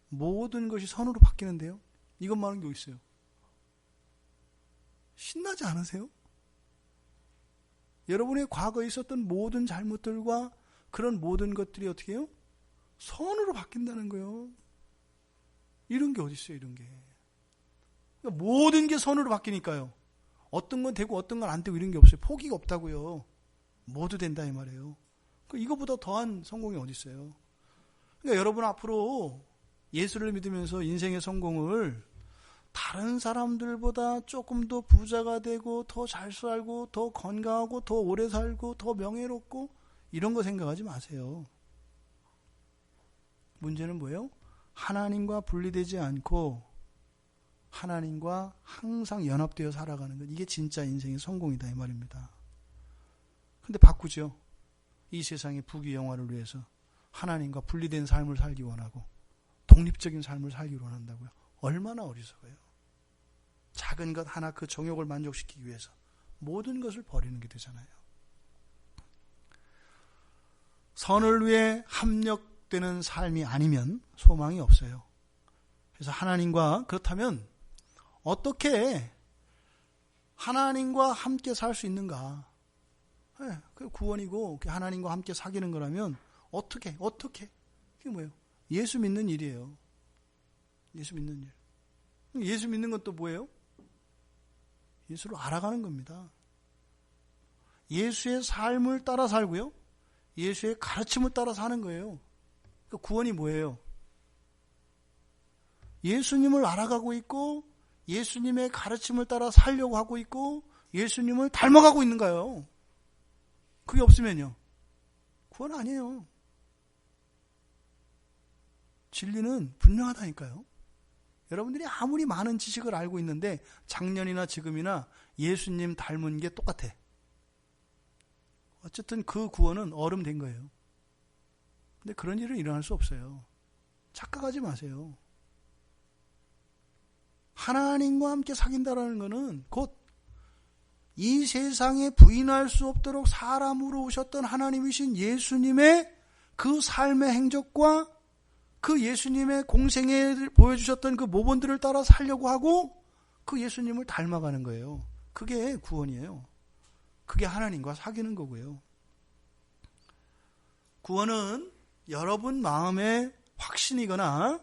모든 것이 선으로 바뀌는데요. 이것만한 게 어디 있어요? 신나지 않으세요? 여러분의 과거에 있었던 모든 잘못들과 그런 모든 것들이 어떻게 해요? 선으로 바뀐다는 거예요. 이런 게 어디 있어요? 이런 게. 그러니까 모든 게 선으로 바뀌니까요. 어떤 건 되고 어떤 건 안 되고 이런 게 없어요. 포기가 없다고요. 모두 된다 이 말이에요. 이거보다 더한 성공이 어디 있어요? 그러니까 여러분 앞으로 예수를 믿으면서 인생의 성공을 다른 사람들보다 조금 더 부자가 되고 더 잘 살고 더 건강하고 더 오래 살고 더 명예롭고 이런 거 생각하지 마세요. 문제는 뭐예요? 하나님과 분리되지 않고 하나님과 항상 연합되어 살아가는 것, 이게 진짜 인생의 성공이다 이 말입니다. 근데 바꾸죠. 이 세상의 부귀 영화를 위해서 하나님과 분리된 삶을 살기 원하고 독립적인 삶을 살기를 원한다고요. 얼마나 어리석어요. 작은 것 하나 그 정욕을 만족시키기 위해서 모든 것을 버리는 게 되잖아요. 선을 위해 합력되는 삶이 아니면 소망이 없어요. 그래서 하나님과, 그렇다면 어떻게 하나님과 함께 살 수 있는가? 네, 그 구원이고 하나님과 함께 사귀는 거라면 어떻게 그게 뭐예요? 예수 믿는 일이에요. 예수 믿는 일. 예수 믿는 건 또 뭐예요? 예수를 알아가는 겁니다. 예수의 삶을 따라 살고요, 예수의 가르침을 따라 사는 거예요. 그 구원이 뭐예요? 예수님을 알아가고 있고 예수님의 가르침을 따라 살려고 하고 있고 예수님을 닮아가고 있는가요? 그게 없으면요, 구원 아니에요. 진리는 분명하다니까요. 여러분들이 아무리 많은 지식을 알고 있는데 작년이나 지금이나 예수님 닮은 게 똑같아. 어쨌든 그 구원은 얼음된 거예요. 근데 그런 일은 일어날 수 없어요. 착각하지 마세요. 하나님과 함께 사귄다라는 것은 곧 이 세상에 부인할 수 없도록 사람으로 오셨던 하나님이신 예수님의 그 삶의 행적과 그 예수님의 공생에 보여주셨던 그 모본들을 따라 살려고 하고 그 예수님을 닮아가는 거예요. 그게 구원이에요. 그게 하나님과 사귀는 거고요. 구원은 여러분 마음의 확신이거나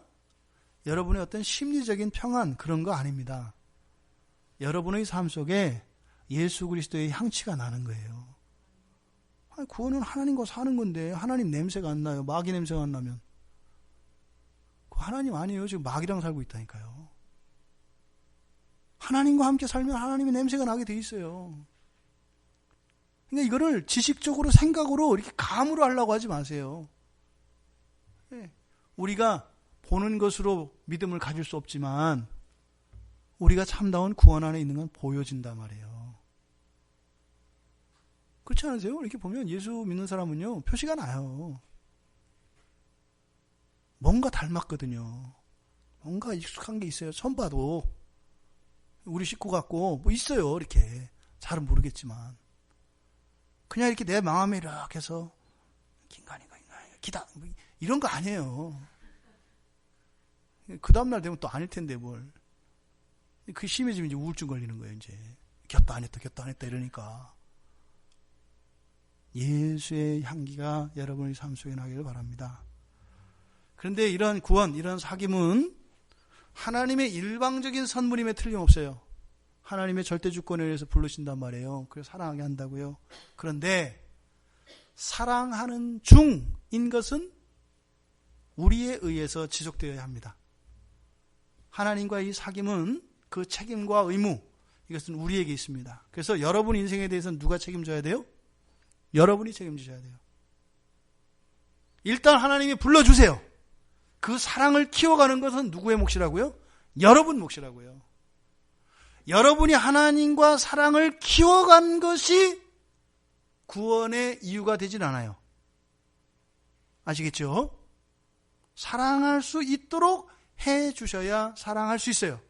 여러분의 어떤 심리적인 평안 그런 거 아닙니다. 여러분의 삶 속에 예수 그리스도의 향취가 나는 거예요. 구원은 하나님과 사는 건데 하나님 냄새가 안 나요. 마귀 냄새가 안 나면. 하나님 아니에요. 지금 마귀랑 살고 있다니까요. 하나님과 함께 살면 하나님의 냄새가 나게 돼 있어요. 그러니까 이거를 지식적으로 생각으로 이렇게 감으로 하려고 하지 마세요. 우리가 보는 것으로 믿음을 가질 수 없지만 우리가 참다운 구원 안에 있는 건 보여진단 말이에요. 그렇지 않으세요? 이렇게 보면 예수 믿는 사람은요, 표시가 나요. 뭔가 닮았거든요. 뭔가 익숙한 게 있어요. 처음 봐도. 우리 식구 같고, 뭐 있어요. 이렇게. 잘은 모르겠지만. 그냥 이렇게 내 마음에 이렇게 해서, 기다. 뭐 이런 거 아니에요. 그 다음날 되면 또 아닐 텐데, 뭘. 그게 심해지면 이제 우울증 걸리는 거예요, 이제. 곁도 안 했다, 이러니까. 예수의 향기가 여러분의 삶 속에 나기를 바랍니다. 그런데 이런 구원, 이런 사귐은 하나님의 일방적인 선물임에 틀림없어요. 하나님의 절대 주권에 의해서 부르신단 말이에요. 그래서 사랑하게 한다고요. 그런데 사랑하는 중인 것은 우리에 의해서 지속되어야 합니다. 하나님과의 사귐은 그 책임과 의무, 이것은 우리에게 있습니다. 그래서 여러분 인생에 대해서는 누가 책임져야 돼요? 여러분이 책임지셔야 돼요. 일단 하나님이 불러주세요. 그 사랑을 키워가는 것은 누구의 몫이라고요? 여러분 몫이라고요. 여러분이 하나님과 사랑을 키워간 것이 구원의 이유가 되진 않아요. 아시겠죠? 사랑할 수 있도록 해 주셔야 사랑할 수 있어요.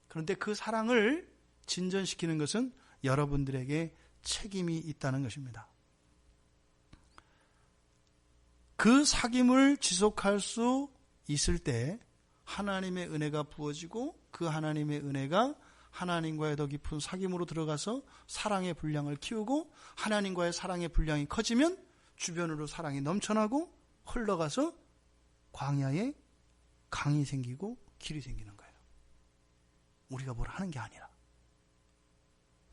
그런데 그 사랑을 진전시키는 것은 여러분들에게 책임이 있다는 것입니다. 그 사귐을 지속할 수 있을 때 하나님의 은혜가 부어지고 그 하나님의 은혜가 하나님과의 더 깊은 사귐으로 들어가서 사랑의 분량을 키우고 하나님과의 사랑의 분량이 커지면 주변으로 사랑이 넘쳐나고 흘러가서 광야에 강이 생기고 길이 생기는 거예요. 우리가 뭘 하는 게 아니라.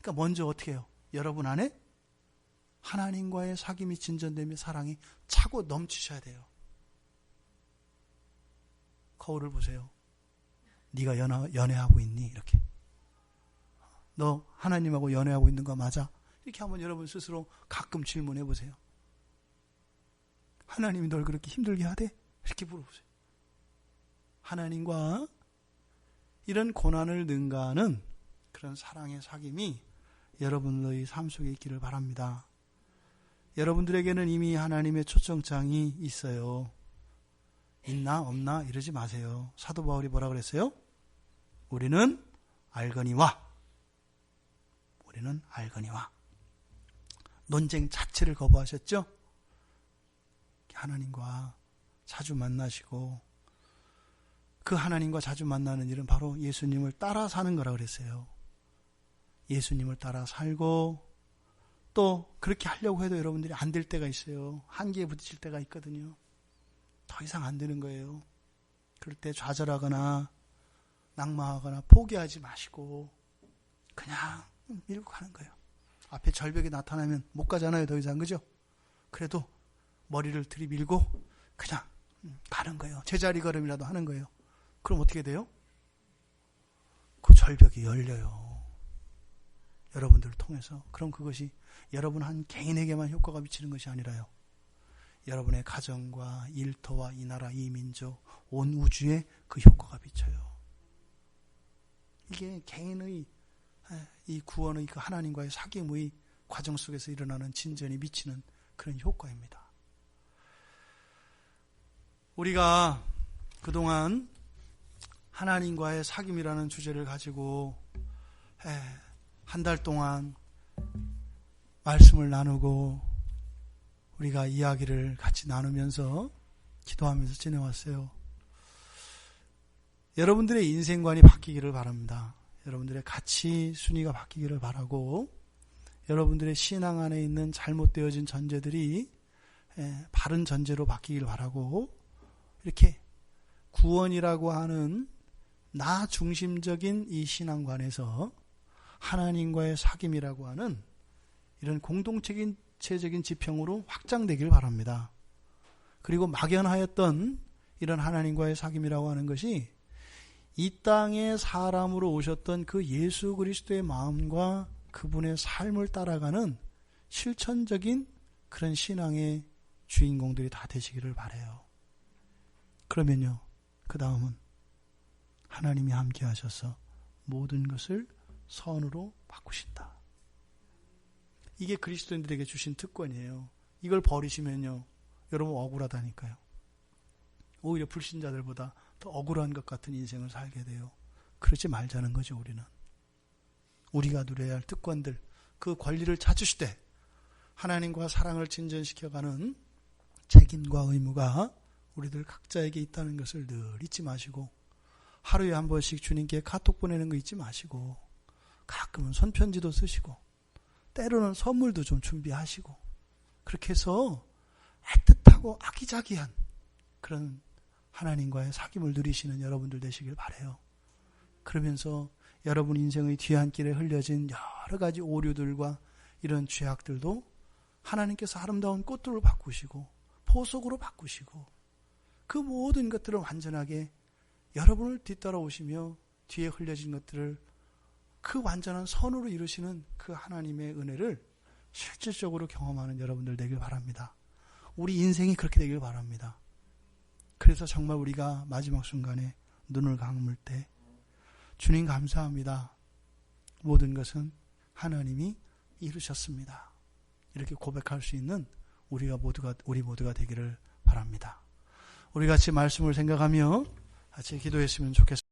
그러니까 먼저 어떻게 해요? 여러분 안에 하나님과의 사귐이 진전되며 사랑이 차고 넘치셔야 돼요. 거울을 보세요. 네가 연애하고 있니? 이렇게. 너 하나님하고 연애하고 있는 거 맞아? 이렇게 한번 여러분 스스로 가끔 질문해 보세요. 하나님이 널 그렇게 힘들게 하대? 이렇게 물어보세요. 하나님과 이런 고난을 능가하는 그런 사랑의 사귐이 여러분의 삶 속에 있기를 바랍니다. 여러분들에게는 이미 하나님의 초청장이 있어요. 있나 없나 이러지 마세요. 사도 바울이 뭐라 그랬어요? 우리는 알거니와. 우리는 알거니와. 논쟁 자체를 거부하셨죠? 하나님과 자주 만나시고 그 하나님과 자주 만나는 일은 바로 예수님을 따라 사는 거라 그랬어요. 예수님을 따라 살고 또 그렇게 하려고 해도 여러분들이 안 될 때가 있어요. 한계에 부딪힐 때가 있거든요. 더 이상 안 되는 거예요. 그럴 때 좌절하거나 낙마하거나 포기하지 마시고 그냥 밀고 가는 거예요. 앞에 절벽이 나타나면 못 가잖아요. 더 이상. 그죠? 그래도 머리를 들이밀고 그냥 가는 거예요. 제자리 걸음이라도 하는 거예요. 그럼 어떻게 돼요? 그 절벽이 열려요. 여러분들을 통해서. 그럼 그것이 여러분 한 개인에게만 효과가 미치는 것이 아니라요. 여러분의 가정과 일터와 이 나라, 이 민족, 온 우주에 그 효과가 비쳐요. 이게 개인의 이 구원의 그 하나님과의 사귐의 과정 속에서 일어나는 진전이 미치는 그런 효과입니다. 우리가 그동안 하나님과의 사귐이라는 주제를 가지고 한 달 동안 말씀을 나누고 우리가 이야기를 같이 나누면서 기도하면서 지내왔어요. 여러분들의 인생관이 바뀌기를 바랍니다. 여러분들의 가치 순위가 바뀌기를 바라고 여러분들의 신앙 안에 있는 잘못되어진 전제들이 바른 전제로 바뀌기를 바라고 이렇게 구원이라고 하는 나 중심적인 이 신앙관에서 하나님과의 사귐이라고 하는 이런 공동체적인 지평으로 확장되길 바랍니다. 그리고 막연하였던 이런 하나님과의 사귐이라고 하는 것이 이 땅에 사람으로 오셨던 그 예수 그리스도의 마음과 그분의 삶을 따라가는 실천적인 그런 신앙의 주인공들이 다 되시기를 바라요. 그러면요, 그 다음은 하나님이 함께 하셔서 모든 것을 선으로 바꾸신다. 이게 그리스도인들에게 주신 특권이에요. 이걸 버리시면요, 여러분 억울하다니까요. 오히려 불신자들보다 더 억울한 것 같은 인생을 살게 돼요. 그러지 말자는 거죠. 우리가 누려야 할 특권들, 그 권리를 찾으시되 하나님과 사랑을 진전시켜가는 책임과 의무가 우리들 각자에게 있다는 것을 늘 잊지 마시고, 하루에 한 번씩 주님께 카톡 보내는 거 잊지 마시고, 가끔은 손편지도 쓰시고, 때로는 선물도 좀 준비하시고, 그렇게 해서 애틋하고 아기자기한 그런 하나님과의 사귐을 누리시는 여러분들 되시길 바라요. 그러면서 여러분 인생의 뒤안길에 흘려진 여러 가지 오류들과 이런 죄악들도 하나님께서 아름다운 꽃들로 바꾸시고 보석으로 바꾸시고 그 모든 것들을 완전하게 여러분을 뒤따라오시며 뒤에 흘려진 것들을 그 완전한 선으로 이루시는 그 하나님의 은혜를 실질적으로 경험하는 여러분들 되길 바랍니다. 우리 인생이 그렇게 되길 바랍니다. 그래서 정말 우리가 마지막 순간에 눈을 감을 때 주님 감사합니다. 모든 것은 하나님이 이루셨습니다. 이렇게 고백할 수 있는 우리 모두가 되기를 바랍니다. 우리 같이 말씀을 생각하며 같이 기도했으면 좋겠습니다.